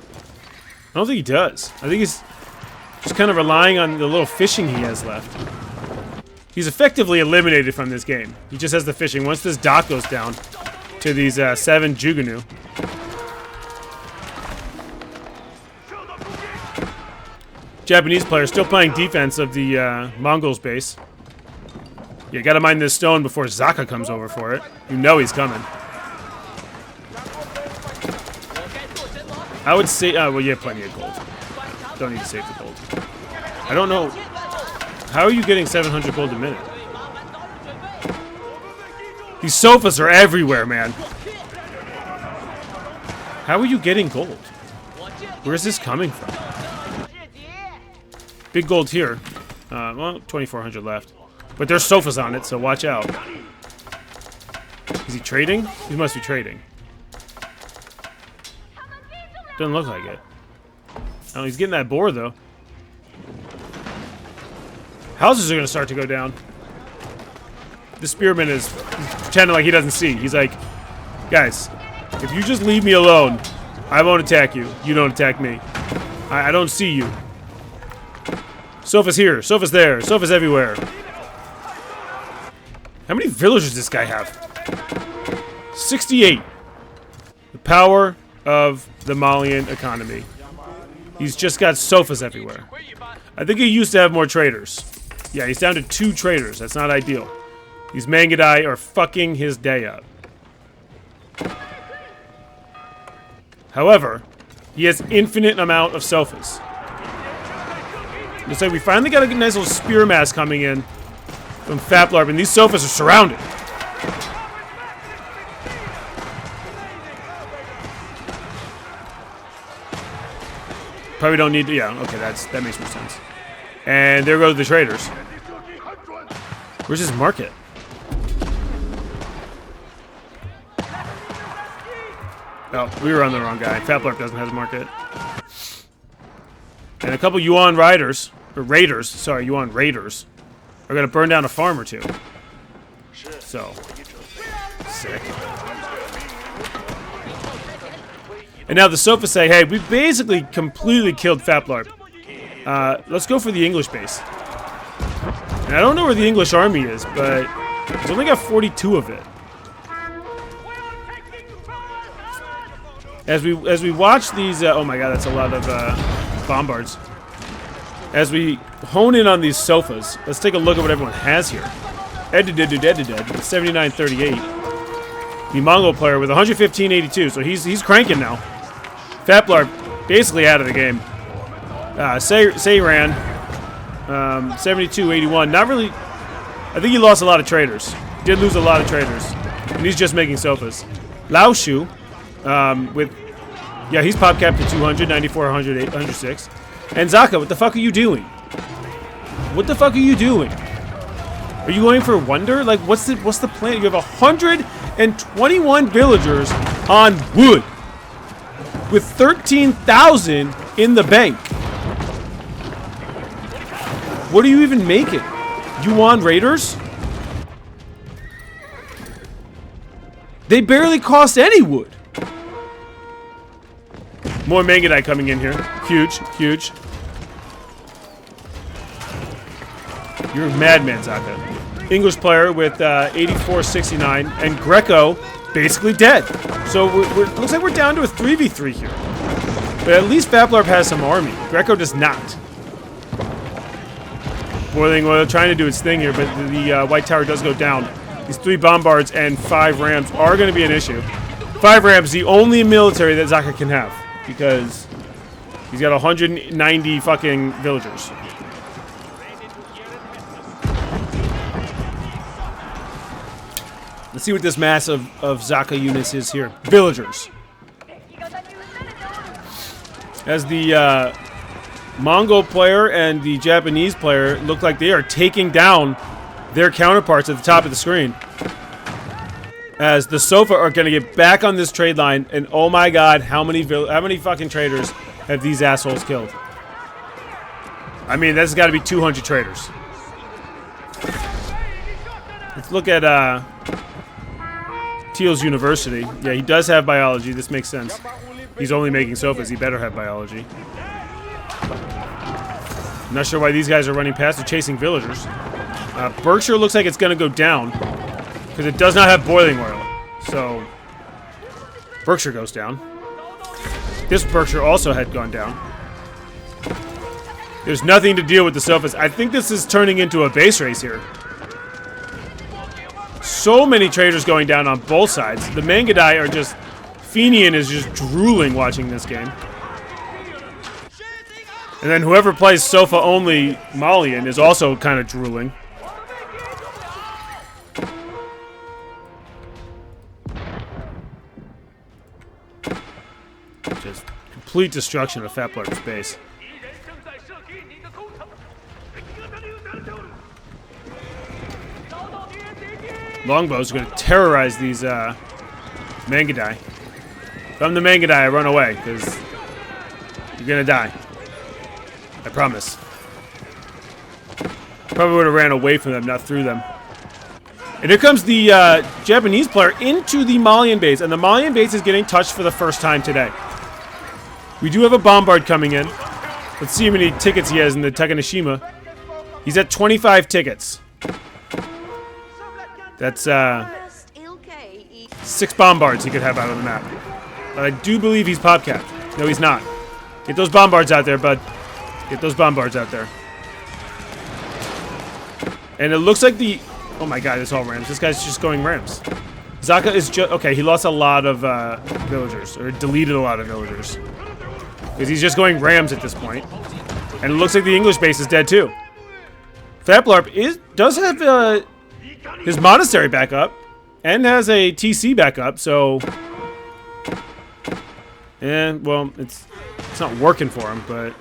I don't think he does. I think he's just kind of relying on the little fishing he has left. He's effectively eliminated from this game. He just has the fishing. Once this dock goes down to these 7 Jugunu. Japanese player still playing defense of the Mongols base. You gotta mine this stone before Zaka comes over for it. You know he's coming. I would say, well, you have plenty of gold. Don't need to save the gold. I don't know. How are you getting 700 gold a minute? These sofas are everywhere, man. How are you getting gold? Where is this coming from? Big gold here. Well, 2,400 left. But there's sofas on it, so watch out. Is he trading? He must be trading. Doesn't look like it. Oh, he's getting that boar, though. Houses are going to start to go down. The spearman is pretending like he doesn't see. He's like, guys, if you just leave me alone, I won't attack you. You don't attack me. I don't see you. Sofas here. Sofas there. Sofas everywhere. How many villagers does this guy have? 68. The power of the Malian economy. He's just got sofas everywhere. I think he used to have more traders. Yeah, he's down to 2 traders. That's not ideal. These Mangudai are fucking his day up. However, he has infinite amount of sofas. Looks like we finally got a nice little spear mass coming in from Faplorp, and these sofas are surrounded. Probably don't need to, yeah, okay, that makes more sense. And there go the traders. Where's his market? Oh, we were on the wrong guy. Faplorp doesn't have a market. And a couple Yuan riders, or raiders, sorry, Yuan raiders, are gonna burn down a farm or 2. So, sick. And now the Sofa say, hey, we basically completely killed Faplorp. Let's go for the English base. And I don't know where the English army is, but he's only got 42 of it. As we watch these, oh my god, that's a lot of bombards. As we hone in on these sofas, let's take a look at what everyone has here. 7938. The Mongol player with 115.82, so he's cranking now. Faplorp basically out of the game. Sayran, 72.81. Not really. I think he lost a lot of traders. Did lose a lot of traders, and he's just making sofas. Lao Shu, with, yeah, he's pop capped to 200, 94, 100, 106. And Zaka, what the fuck are you doing? What the fuck are you doing? Are you going for wonder? Like, what's the plan? You have 121 villagers on wood with 13,000 in the bank. What are you even making? Yuan raiders? They barely cost any wood. More Mangudai coming in here. Huge, huge. You're a madman, Zaka. English player with 84.69, and Greco basically dead. So looks like we're down to a 3v3 here. But at least Faplorp has some army. Greco does not. Boiling oil trying to do its thing here, but the White Tower does go down. These 3 bombards and 5 rams are going to be an issue. 5 rams, the only military that Zaka can have, because he's got 190 fucking villagers. Let's see what this mass of Zaka units is here. Villagers. As the Mongol player and the Japanese player look like they are taking down their counterparts at the top of the screen. As the Sofa are going to get back on this trade line, and oh my god, how many fucking traders have these assholes killed? I mean, that's got to be 200 traders. Let's look at Teal's University. Yeah, he does have biology. This makes sense. He's only making sofas. He better have biology. I'm not sure why these guys are running past. They're chasing villagers. Berkshire looks like it's going to go down because it does not have boiling oil. So Berkshire goes down. This Berkshire also had gone down. There's nothing to deal with the sofas. I think this is turning into a base race here. So many traders going down on both sides. The Mangadai are just... Fenian is just drooling watching this game. And then whoever plays sofa-only Malian is also kind of drooling. Just complete destruction of Fat Blart's base. Longbows are going to terrorize these Mangadai. If I'm the Mangadai, I run away, because you're going to die. I promise. Probably would have ran away from them, not through them. And here comes the Japanese player into the Malian base, and the Malian base is getting touched for the first time today. We do have a bombard coming in. Let's see how many tickets he has in the Takanashima. He's at 25 tickets. That's 6 bombards he could have out on the map. But I do believe he's pop capped. No, he's not. Get those bombards out there, bud. Get those bombards out there. And it looks like the... Oh my god, it's all rams. This guy's just going rams. Zaka is just... Okay, he lost a lot of villagers. Or deleted a lot of villagers. Because he's just going rams at this point. And it looks like the English base is dead too. Fat Blarp does have his monastery back up. And has a TC back up, so... well, it's not working for him, but...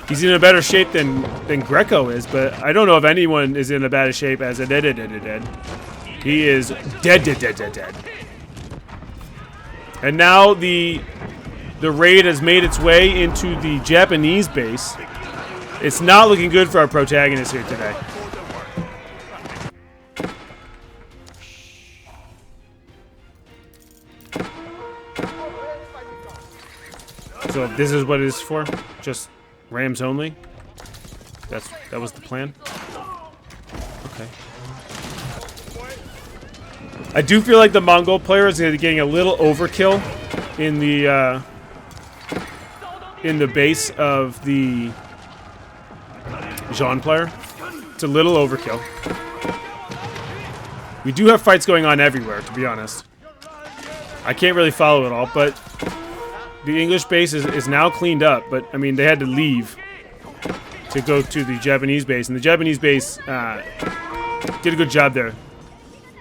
He's in a better shape than Greco is, but I don't know if anyone is in a better shape as a dead. He is dead. And now the raid has made its way into the Japanese base. It's not looking good for our protagonist here today. So this is what it is for? Just rams only? That was the plan? Okay. I do feel like the Mongol player is getting a little overkill in the base of the Jean player. It's a little overkill. We do have fights going on everywhere, to be honest. I can't really follow it all, but the English base is now cleaned up. But, I mean, they had to leave to go to the Japanese base. And the Japanese base did a good job there.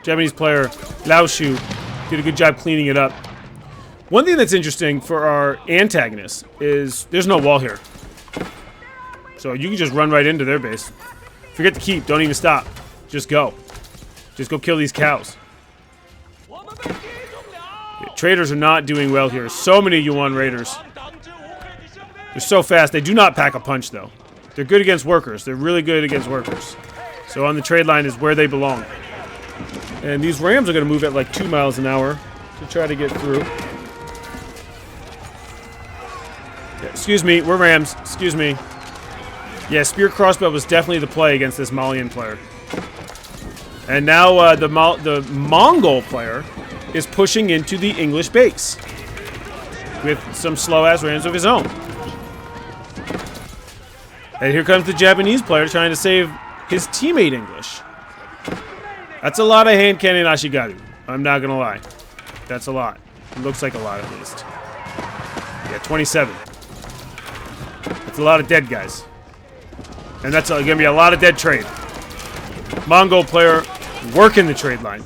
Japanese player, Lao Shu, did a good job cleaning it up. One thing that's interesting for our antagonists is there's no wall here. So you can just run right into their base. Forget to keep. Don't even stop. Just go. Just go kill these cows. Yeah, traders are not doing well here. So many Yuan raiders. They're so fast. They do not pack a punch, though. They're good against workers. They're really good against workers. So on the trade line is where they belong. And these rams are going to move at like 2 miles an hour to try to get through. Yeah, excuse me, we're rams. Excuse me. Yeah, spear crossbow was definitely the play against this Malian player. And now the Mongol player is pushing into the English base with some slow-ass rams of his own. And here comes the Japanese player trying to save his teammate English. That's a lot of hand cannon Ashigaru. I'm not going to lie. That's a lot. It looks like a lot at least. Yeah, 27. That's a lot of dead guys. And that's going to be a lot of dead trade. Mongol player working the trade line.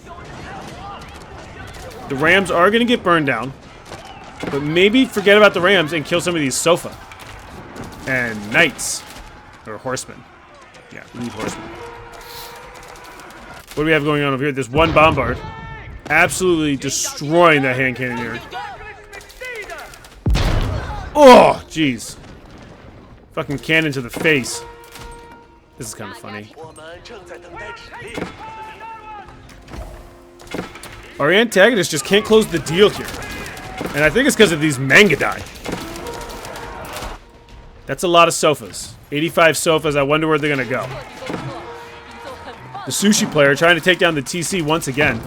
The rams are going to get burned down. But maybe forget about the rams and kill some of these sofa. And knights. Or horsemen. Yeah, we need horsemen. What do we have going on over here? There's one bombard. Absolutely destroying that hand cannoneer. Oh, jeez. Fucking cannon to the face. This is kind of funny. Our antagonist just can't close the deal here. And I think it's because of these Mangadai. That's a lot of sofas. 85 sofas. I wonder where they're going to go. The sushi player trying to take down the TC once again.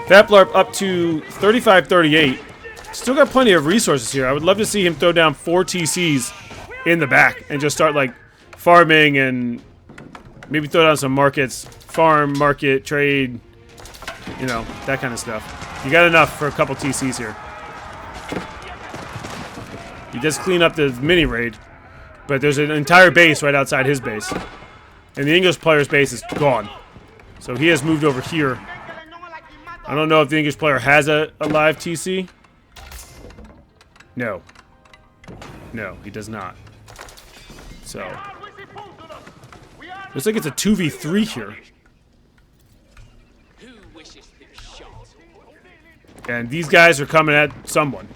Faplarp up to 35-38. Still got plenty of resources here. I would love to see him throw down 4 TCs in the back and just start like farming and maybe throw down some markets. Farm, market, trade, you know, that kind of stuff. You got enough for a couple TCs here. He does clean up the mini raid, but there's an entire base right outside his base. And the English player's base is gone. So he has moved over here. I don't know if the English player has a live TC. No. No, he does not. So. Looks like it's a 2v3 here. And these guys are coming at someone.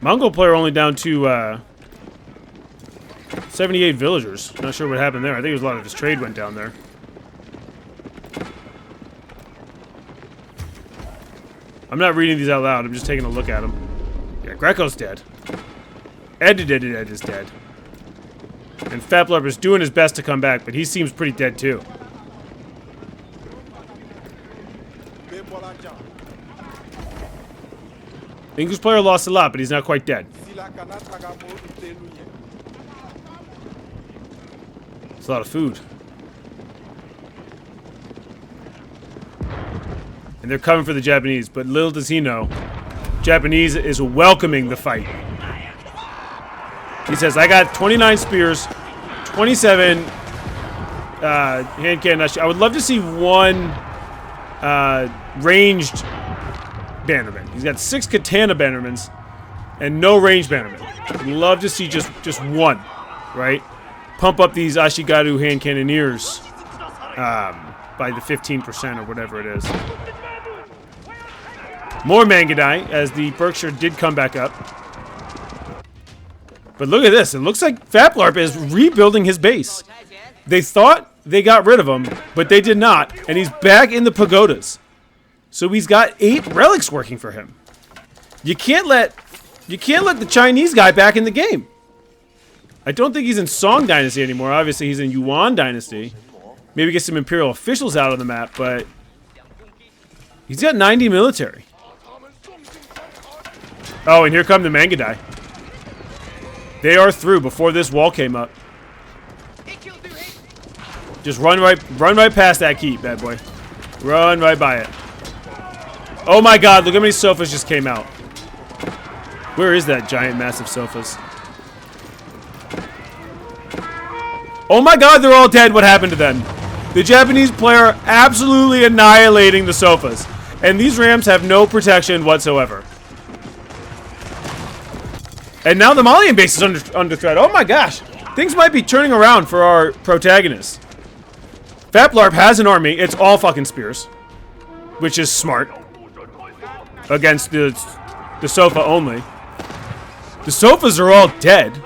Mongol player only down to 78 villagers. Not sure what happened there. I think it was a lot of his trade went down there. I'm not reading these out loud. I'm just taking a look at them. Yeah, Greco's dead. Ed is dead. And Faplarp is doing his best to come back, but he seems pretty dead too. The English player lost a lot, but he's not quite dead. It's a lot of food. And they're coming for the Japanese, but little does he know, Japanese is welcoming the fight. He says, I got 29 spears, 27 hand cannon. I would love to see one ranged bannerman. He's got 6 katana bannermans and no ranged bannerman. I'd love to see just one, right? Pump up these Ashigaru hand cannoneers by the 15% or whatever it is. More Mangadai, as the Berkshire did come back up. But look at this. It looks like Faplarp is rebuilding his base. They thought they got rid of him, but they did not. And he's back in the pagodas. So he's got 8 relics working for him. You can't let the Chinese guy back in the game. I don't think he's in Song Dynasty anymore. Obviously, he's in Yuan Dynasty. Maybe get some Imperial officials out on the map, but he's got 90 military. Oh, and here come the Mangadai. They are through before this wall came up. Just run right past that keep, bad boy. Run right by it. Oh my god, look how many sofas just came out. Where is that giant, massive sofas? Oh my god, they're all dead. What happened to them? The Japanese player absolutely annihilating the sofas. And these rams have no protection whatsoever. And now the Malian base is under threat. Oh my gosh. Things might be turning around for our protagonist. Faplarp has an army. It's all fucking spears. Which is smart. Against the sofa only. The sofas are all dead.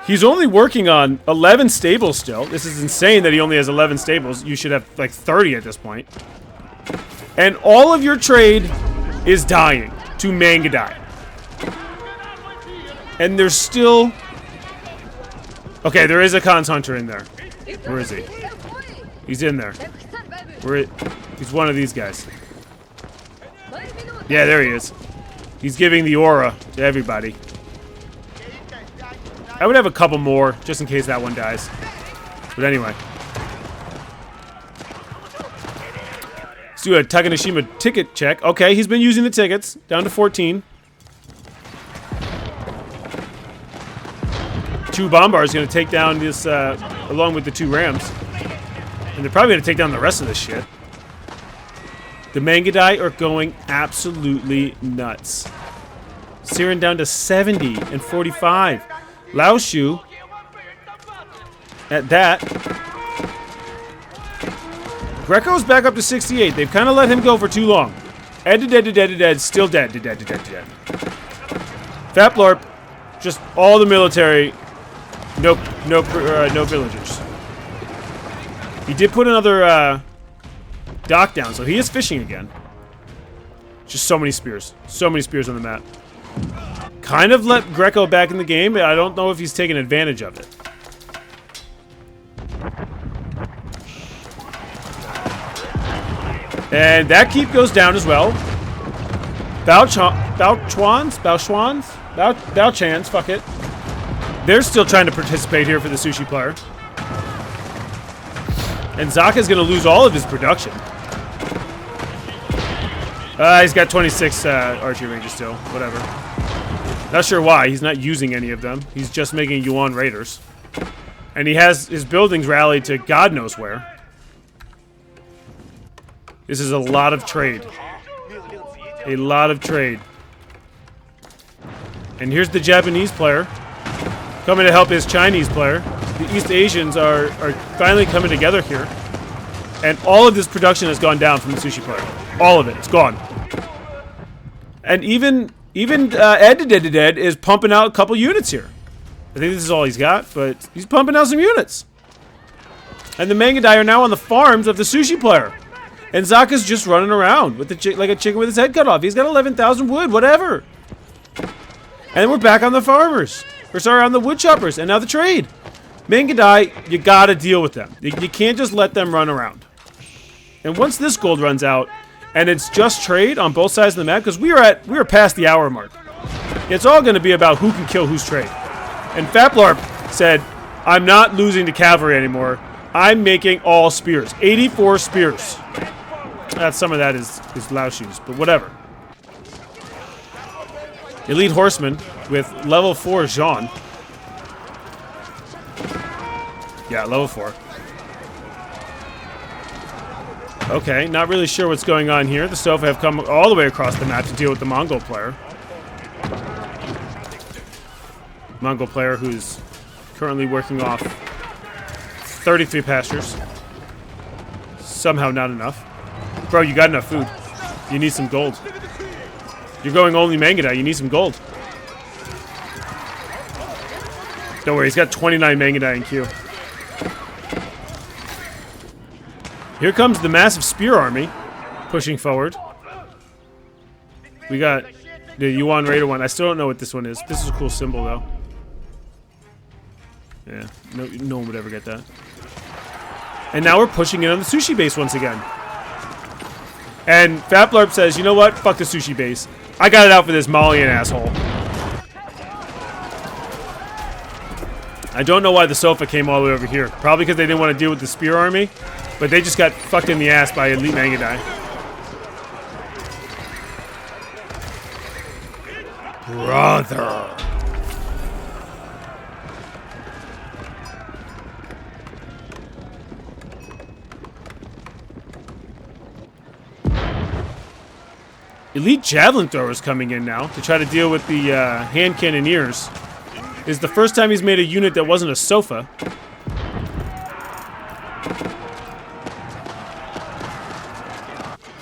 He's only working on 11 stables still. This is insane that he only has 11 stables. You should have like 30 at this point. And all of your trade is dying to Mangadai. And there's still... Okay, there is a Khan's Hunter in there. Where is he? He's in there. He's one of these guys. Yeah, there he is. He's giving the aura to everybody. I would have a couple more, just in case that one dies. But anyway. Let's do a Takanashima ticket check. Okay, he's been using the tickets. Down to 14. 2 Bombars going to take down this, along with the 2 Rams. And they're probably going to take down the rest of this shit. The Mangadai are going absolutely nuts. Siren down to 70 and 45. Laoshu at that. Greco's back up to 68. They've kind of let him go for too long. Ed to dead to dead to dead. Still dead to dead to dead to dead. Faplarp, just all the military. No villagers. He did put another dock down, so he is fishing again. Just so many spears. So many spears on the map. Kind of let Greco back in the game, but I don't know if he's taking advantage of it. And that keep goes down as well. Baochuans, fuck it. They're still trying to participate here for the sushi player. And Zaka's going to lose all of his production. He's got 26 archery ranges still. Whatever. Not sure why. He's not using any of them. He's just making Yuan raiders. And he has his buildings rallied to God knows where. This is a lot of trade. A lot of trade. And here's the Japanese player coming to help his Chinese player. The East Asians are finally coming together here. And all of this production has gone down from the sushi player. All of it. It's gone. And even Ed is pumping out a couple units here. I think this is all he's got, but he's pumping out some units. And the Mangadai are now on the farms of the sushi player. And Zaka's just running around with the like a chicken with his head cut off. He's got 11,000 wood, whatever. And we're back on the farmers. Or sorry, on the wood choppers. And now the trade. Mangadai, you gotta deal with them. You can't just let them run around. And once this gold runs out, and it's just trade on both sides of the map, because we are past the hour mark. It's all gonna be about who can kill whose trade. And Faplarp said, I'm not losing to Cavalry anymore. I'm making all spears. 84 spears. Some of that is Lao shoes, but whatever. Elite Horseman with level 4 Jean. Yeah, level 4. Okay, not really sure what's going on here. The Sofa have come all the way across the map to deal with the Mongol player. Mongol player who's currently working off 33 pastures. Somehow not enough. Bro, you got enough food. You need some gold. You're going only Mangadai. You need some gold. Don't worry, he's got 29 Mangadai in queue. Here comes the massive spear army pushing forward. We got the Yuan Raider one. I still don't know what this one is. This is a cool symbol, though. Yeah, no one would ever get that. And now we're pushing in on the sushi base once again. And Faplarp says, you know what? Fuck the sushi base. I got it out for this Malian asshole. I don't know why the Sofa came all the way over here. Probably because they didn't want to deal with the spear army. But they just got fucked in the ass by Elite Mangadai. Brother. Elite Javelin Throwers coming in now to try to deal with the hand cannoneers. This is the first time he's made a unit that wasn't a Sofa.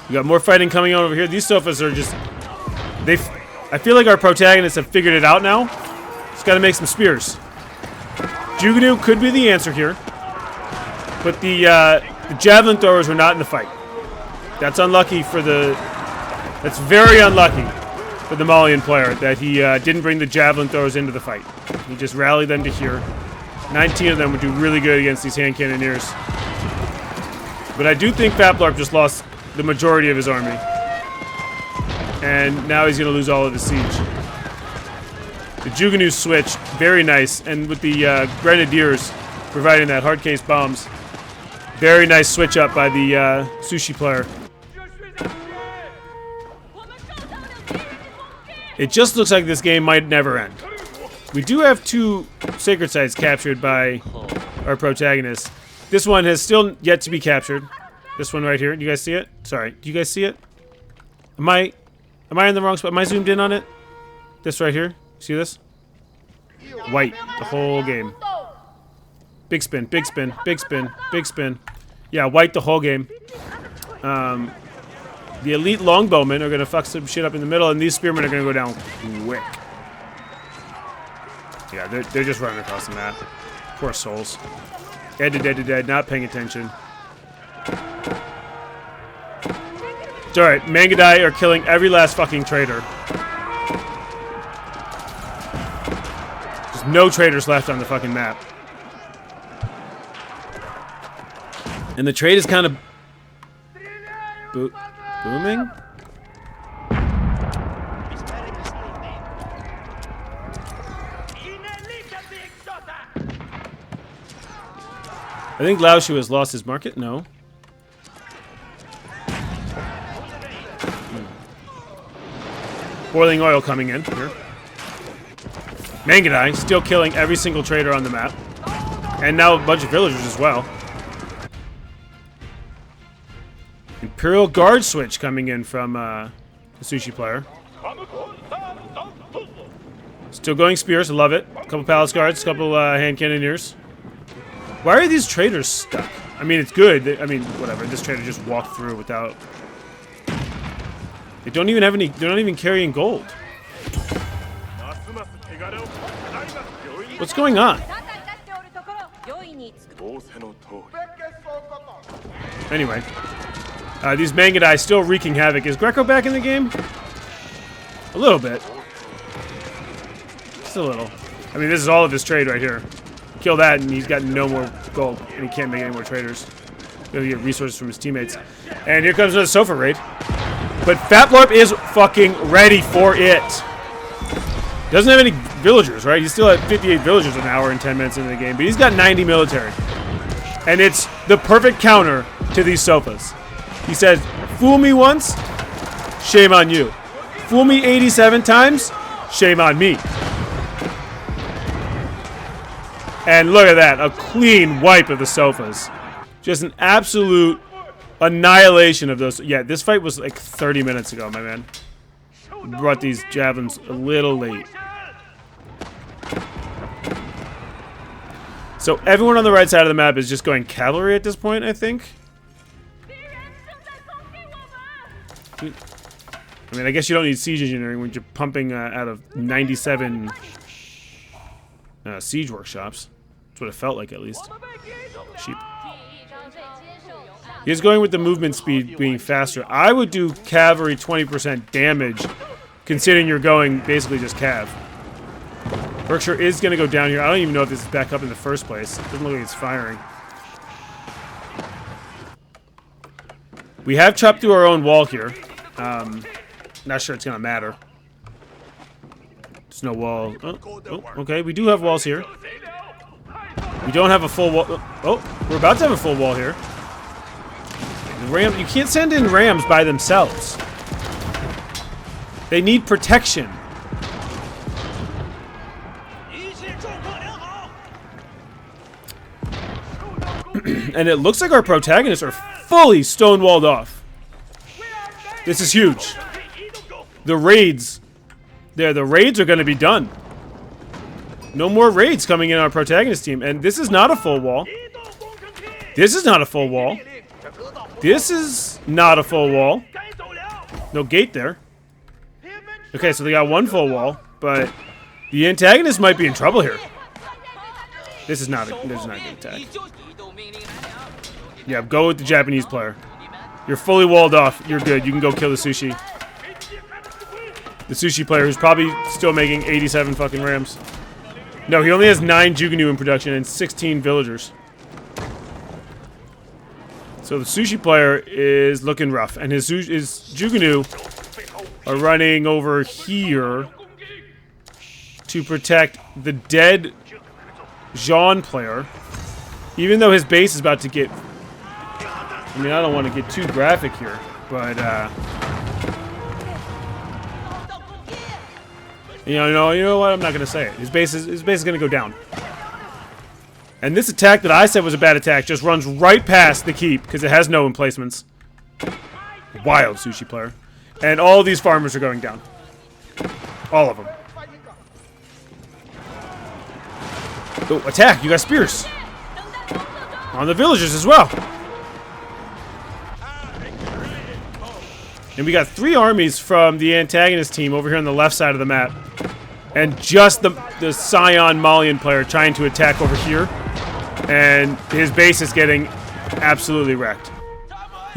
We got more fighting coming on over here. These Sofas are just... I feel like our protagonists have figured it out now. Just gotta make some spears. Jugunu could be the answer here. But the Javelin Throwers were not in the fight. That's unlucky for the... That's very unlucky for the Malian player that he didn't bring the Javelin Throwers into the fight. He just rallied them to here. 19 of them would do really good against these hand cannoneers. But I do think Faplarp just lost the majority of his army. And now he's going to lose all of his siege. The Jugunu switch, very nice. And with the Grenadiers providing that hard case bombs, very nice switch up by the sushi player. It just looks like this game might never end. We do have 2 sacred sites captured by our protagonist. This one has still yet to be captured. This one right here. Do you guys see it? Sorry. Do you guys see it? Am I in the wrong spot? Am I zoomed in on it? This right here. See this? White. The whole game. Big spin. Big spin. Big spin. Big spin. Yeah, white the whole game. The elite longbowmen are going to fuck some shit up in the middle, and these spearmen are going to go down quick. Yeah, they're just running across the map. Poor souls. Dead, not paying attention. Alright, Mangadai are killing every last fucking trader. There's no traders left on the fucking map. And the trade is kind of booming? I think Laoshu has lost his market. No. Boiling oil coming in here. Mangadai still killing every single trader on the map. And now a bunch of villagers as well. Imperial Guard switch coming in from the sushi player. Still going spears, I love it. A couple palace guards, a couple hand cannoneers. Why are these traders stuck? I mean, it's good. I mean, whatever. This trader just walked through without... They don't even have any... They're not even carrying gold. What's going on? Anyway. These Mangadai still wreaking havoc. Is Greco back in the game? A little bit. Just a little. I mean, this is all of his trade right here. Kill that and he's got no more gold. And he can't make any more traders. Gonna get resources from his teammates. And here comes another Sofa raid. But Fatlorp is fucking ready for it. Doesn't have any villagers, right? He's still at 58 villagers an hour and 10 minutes into the game. But he's got 90 military. And it's the perfect counter to these Sofas. He says, fool me once, shame on you. Fool me 87 times, shame on me. And look at that, a clean wipe of the Sofas. Just an absolute annihilation of those. Yeah, this fight was like 30 minutes ago, my man. Brought these javelins a little late. So everyone on the right side of the map is just going cavalry at this point, I think. I mean, I guess you don't need siege engineering when you're pumping out of 97 siege workshops. That's what it felt like, at least. Sheep. He's going with the movement speed being faster. I would do cavalry 20% damage, considering you're going basically just cav. Berkshire is going to go down here. I don't even know if this is back up in the first place. It doesn't look like it's firing. We have chopped through our own wall here. Not sure it's going to matter. There's no wall. Oh, okay, we do have walls here. We don't have a full wall. Oh, we're about to have a full wall here. The ram, you can't send in rams by themselves. They need protection. And it looks like our protagonists are fully stonewalled off. This is huge. The raids. The raids are going to be done. No more raids coming in our protagonist team. And this is not a full wall. This is not a full wall. This is not a full wall. No gate there. Okay, so they got one full wall. But the antagonist might be in trouble here. This is not a good attack. Yeah, go with the Japanese player. You're fully walled off. You're good. You can go kill the sushi. The sushi player who's probably still making 87 fucking rams. No, he only has 9 Jugunu in production and 16 villagers. So the sushi player is looking rough. And his Jugunu are running over here to protect the dead Jean player. Even though his base is about to get... I mean, I don't want to get too graphic here, but you know what? I'm not gonna say it. His base is gonna go down. And this attack that I said was a bad attack just runs right past the keep because it has no emplacements. Wild sushi player, and all of these farmers are going down. All of them. Oh, attack! You got spears on the villagers as well. And we got 3 armies from the antagonist team over here on the left side of the map. And just the Scion Malian player trying to attack over here. And his base is getting absolutely wrecked.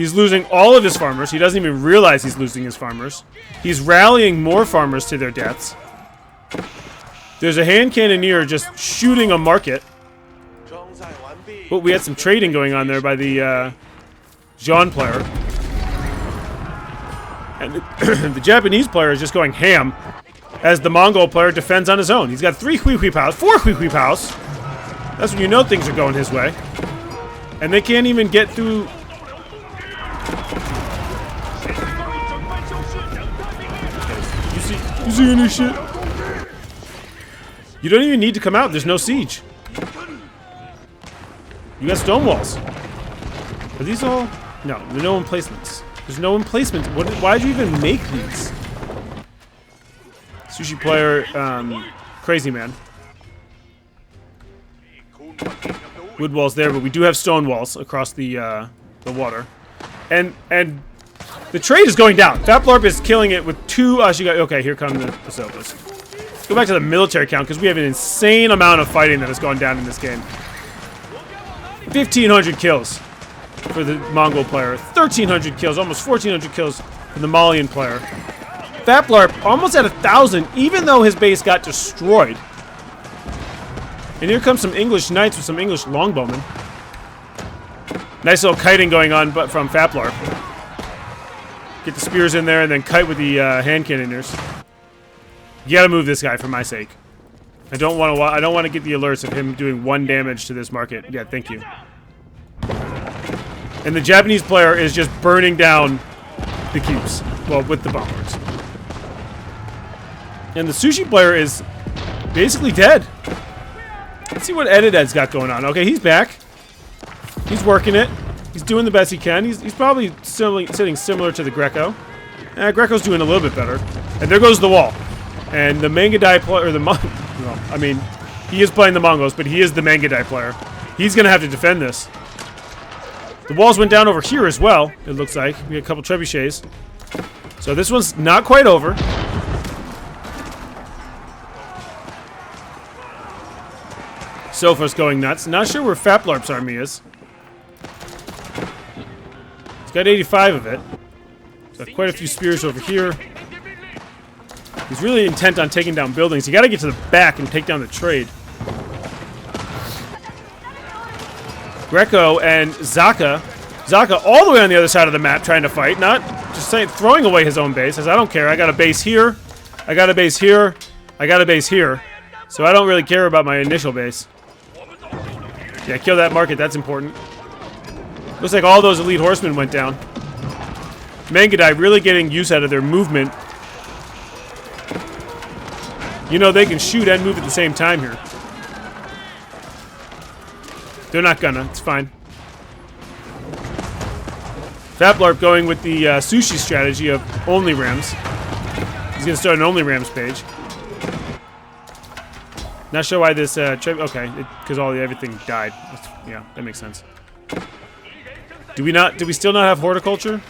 He's losing all of his farmers. He doesn't even realize he's losing his farmers. He's rallying more farmers to their deaths. There's a hand cannoneer just shooting a market. Oh, we had some trading going on there by the Jean player. And the Japanese player is just going ham as the Mongol player defends on his own. He's got 3 Hui Paos, 4 Hui Paos. That's when you know things are going his way. And they can't even get through. You see any shit? You don't even need to come out. There's no siege. You got stone walls. Are these all? No, there are no emplacements. There's no emplacements. Why'd you even make these? Sushi player, crazy man. Wood walls there, but we do have stone walls across the water, and the trade is going down. Faplarp is killing it with 2 Ashiga. Okay, here come the Sofas. Go back to the military count because we have an insane amount of fighting that has gone down in this game. 1,500 kills for the Mongol player, 1,300 kills, almost 1,400 kills for the Malian player. Faplarp almost at 1,000, even though his base got destroyed. And here comes some English knights with some English longbowmen. Nice little kiting going on, but from Faplarp. Get the spears in there and then kite with the hand cannoneers. You gotta move this guy for my sake. I don't want to get the alerts of him doing 1 damage to this market. Yeah, thank you. And the Japanese player is just burning down the cubes. Well, with the bombers. And the sushi player is basically dead. Let's see what Edided's got going on. Okay, he's back. He's working it. He's doing the best he can. He's probably sitting similar to the Greco. Greco's doing a little bit better. And there goes the wall. And the Mangadai player, or the well, I mean, he is playing the Mongols, but he is the Mangadai player. He's gonna have to defend this. The walls went down over here as well, it looks like. We got a couple trebuchets. So this one's not quite over. Sofa's going nuts. Not sure where Faplarp's army is. He's got 85 of it. He's got quite a few spears over here. He's really intent on taking down buildings. You gotta get to the back and take down the trade. Greco and Zaka. Zaka all the way on the other side of the map trying to fight, not just throwing away his own base. Says, I don't care. I got a base here. I got a base here. I got a base here. So I don't really care about my initial base. Yeah, kill that market. That's important. Looks like all those elite horsemen went down. Mangadai really getting use out of their movement. You know, they can shoot and move at the same time here. They're not gonna. It's fine. Faplarp going with the sushi strategy of only rams. He's gonna start an only rams page. Not sure why this okay, because everything died. Yeah, that makes sense. Do we still not have horticulture?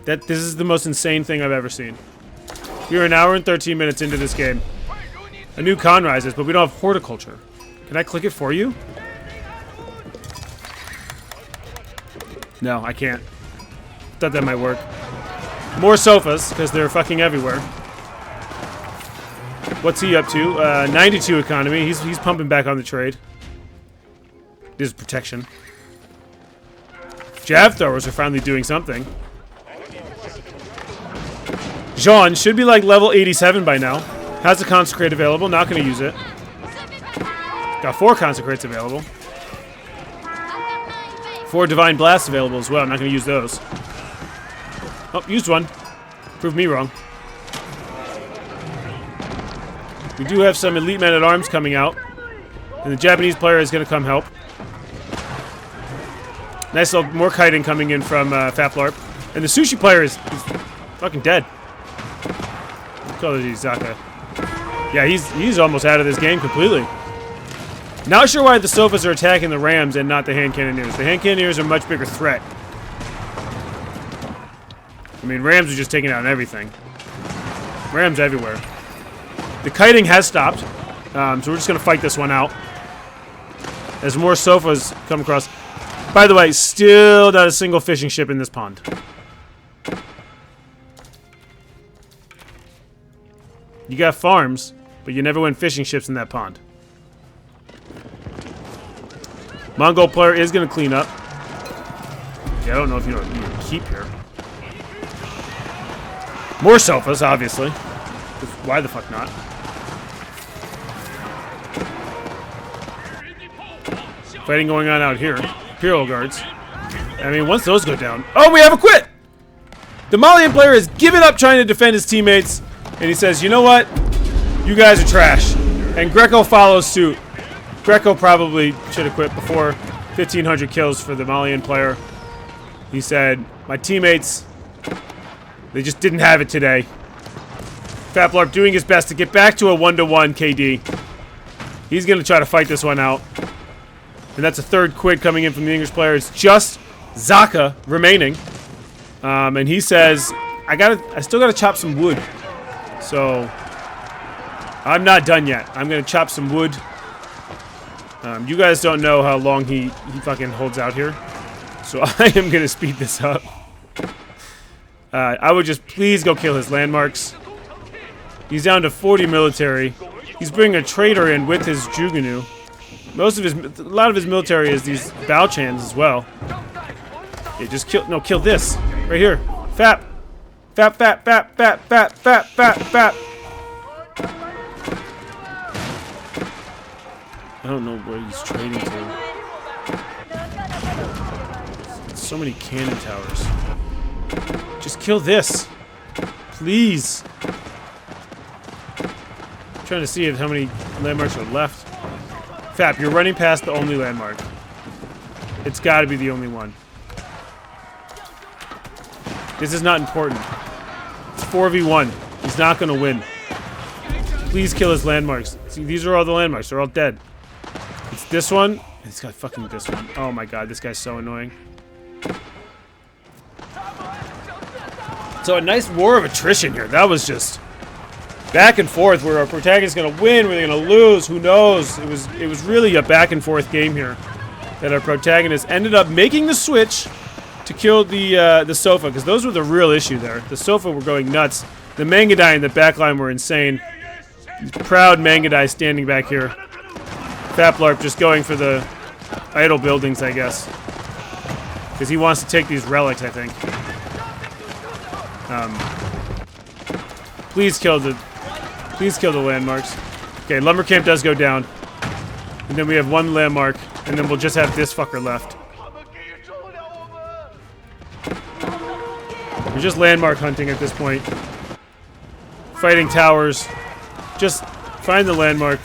This is the most insane thing I've ever seen. We are an hour and 13 minutes into this game. A new con rises, but we don't have horticulture. Can I click it for you? No, I can't. Thought that might work. More sofas, because they're fucking everywhere. What's he up to? 92 economy. He's pumping back on the trade. This is protection. Jav throwers are finally doing something. Jean should be like level 87 by now. Has a consecrate available. Not going to use it. Got 4 consecrates available. 4 divine blasts available as well. I'm not going to use those. Oh, used one. Proved me wrong. We do have some elite men-at-arms coming out. And the Japanese player is going to come help. Nice little more kiting coming in from Faplarp. And the sushi player is fucking dead. What color is he, Zaka? Yeah, he's almost out of this game completely. Not sure why the sofas are attacking the rams and not the hand cannoneers. The hand cannoneers are a much bigger threat. I mean, rams are just taking out everything. Rams everywhere. The kiting has stopped, so we're just going to fight this one out. As more sofas come across. By the way, still not a single fishing ship in this pond. You got farms, but you never went fishing ships in that pond. Mongol player is going to clean up. Yeah, I don't know if you know you can keep here. More sofas, obviously. Why the fuck not? Fighting going on out here. Imperial guards. I mean, once those go down... Oh, we have a quit! The Malian player has given up trying to defend his teammates, and he says, you know what? You guys are trash. And Greco follows suit. Greco probably should have quit before 1,500 kills for the Malian player. He said, my teammates, they just didn't have it today. Faplarp doing his best to get back to a 1-to-1 KD. He's going to try to fight this one out. And that's a third quid coming in from the English player. It's just Zaka remaining. And he says, I still gotta chop some wood. So I'm not done yet. I'm gonna chop some wood. You guys don't know how long he fucking holds out here. So I am gonna speed this up. I would just please go kill his landmarks. He's down to 40 military. He's bringing a trader in with his Jugunu. A lot of his military is these Balchans as well. Yeah, just kill this. Right here. Fap. Fap, fap, fap, fap, fap, fap, fap, fap. I don't know where he's trading to. So many cannon towers. Just kill this. Please. I'm trying to see how many landmarks are left. Fap, you're running past the only landmark. It's got to be the only one. This is not important. It's 4v1. He's not going to win. Please kill his landmarks. See, these are all the landmarks. They're all dead. It's this one. It's got fucking this one. Oh my god, this guy's so annoying. So a nice war of attrition here. That was just back and forth where our protagonist is going to win, where they're going to lose. Who knows? It was really a back and forth game here. That our protagonist ended up making the switch to kill the Sofa, because those were the real issue there. The Sofa were going nuts. The Mangadai in the backline were insane. Proud Mangadai standing back here. Faplarp just going for the idle buildings, I guess. Because he wants to take these relics, I think. Please kill the landmarks. Okay, lumber camp does go down. And then we have one landmark, and then we'll just have this fucker left. We're just landmark hunting at this point. Fighting towers. Just find the landmark.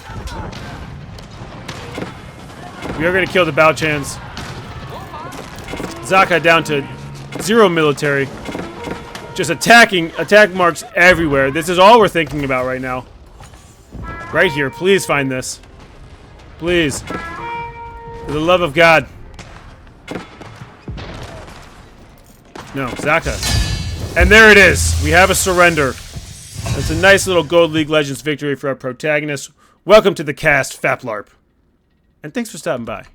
We are going to kill the Balchans. Zaka down to 0 military. Just attack marks everywhere. This is all we're thinking about right now. Right here. Please find this. Please. For the love of God. No, Zaka. And there it is. We have a surrender. It's a nice little Gold League Legends victory for our protagonist. Welcome to the cast, Faplarp. And thanks for stopping by.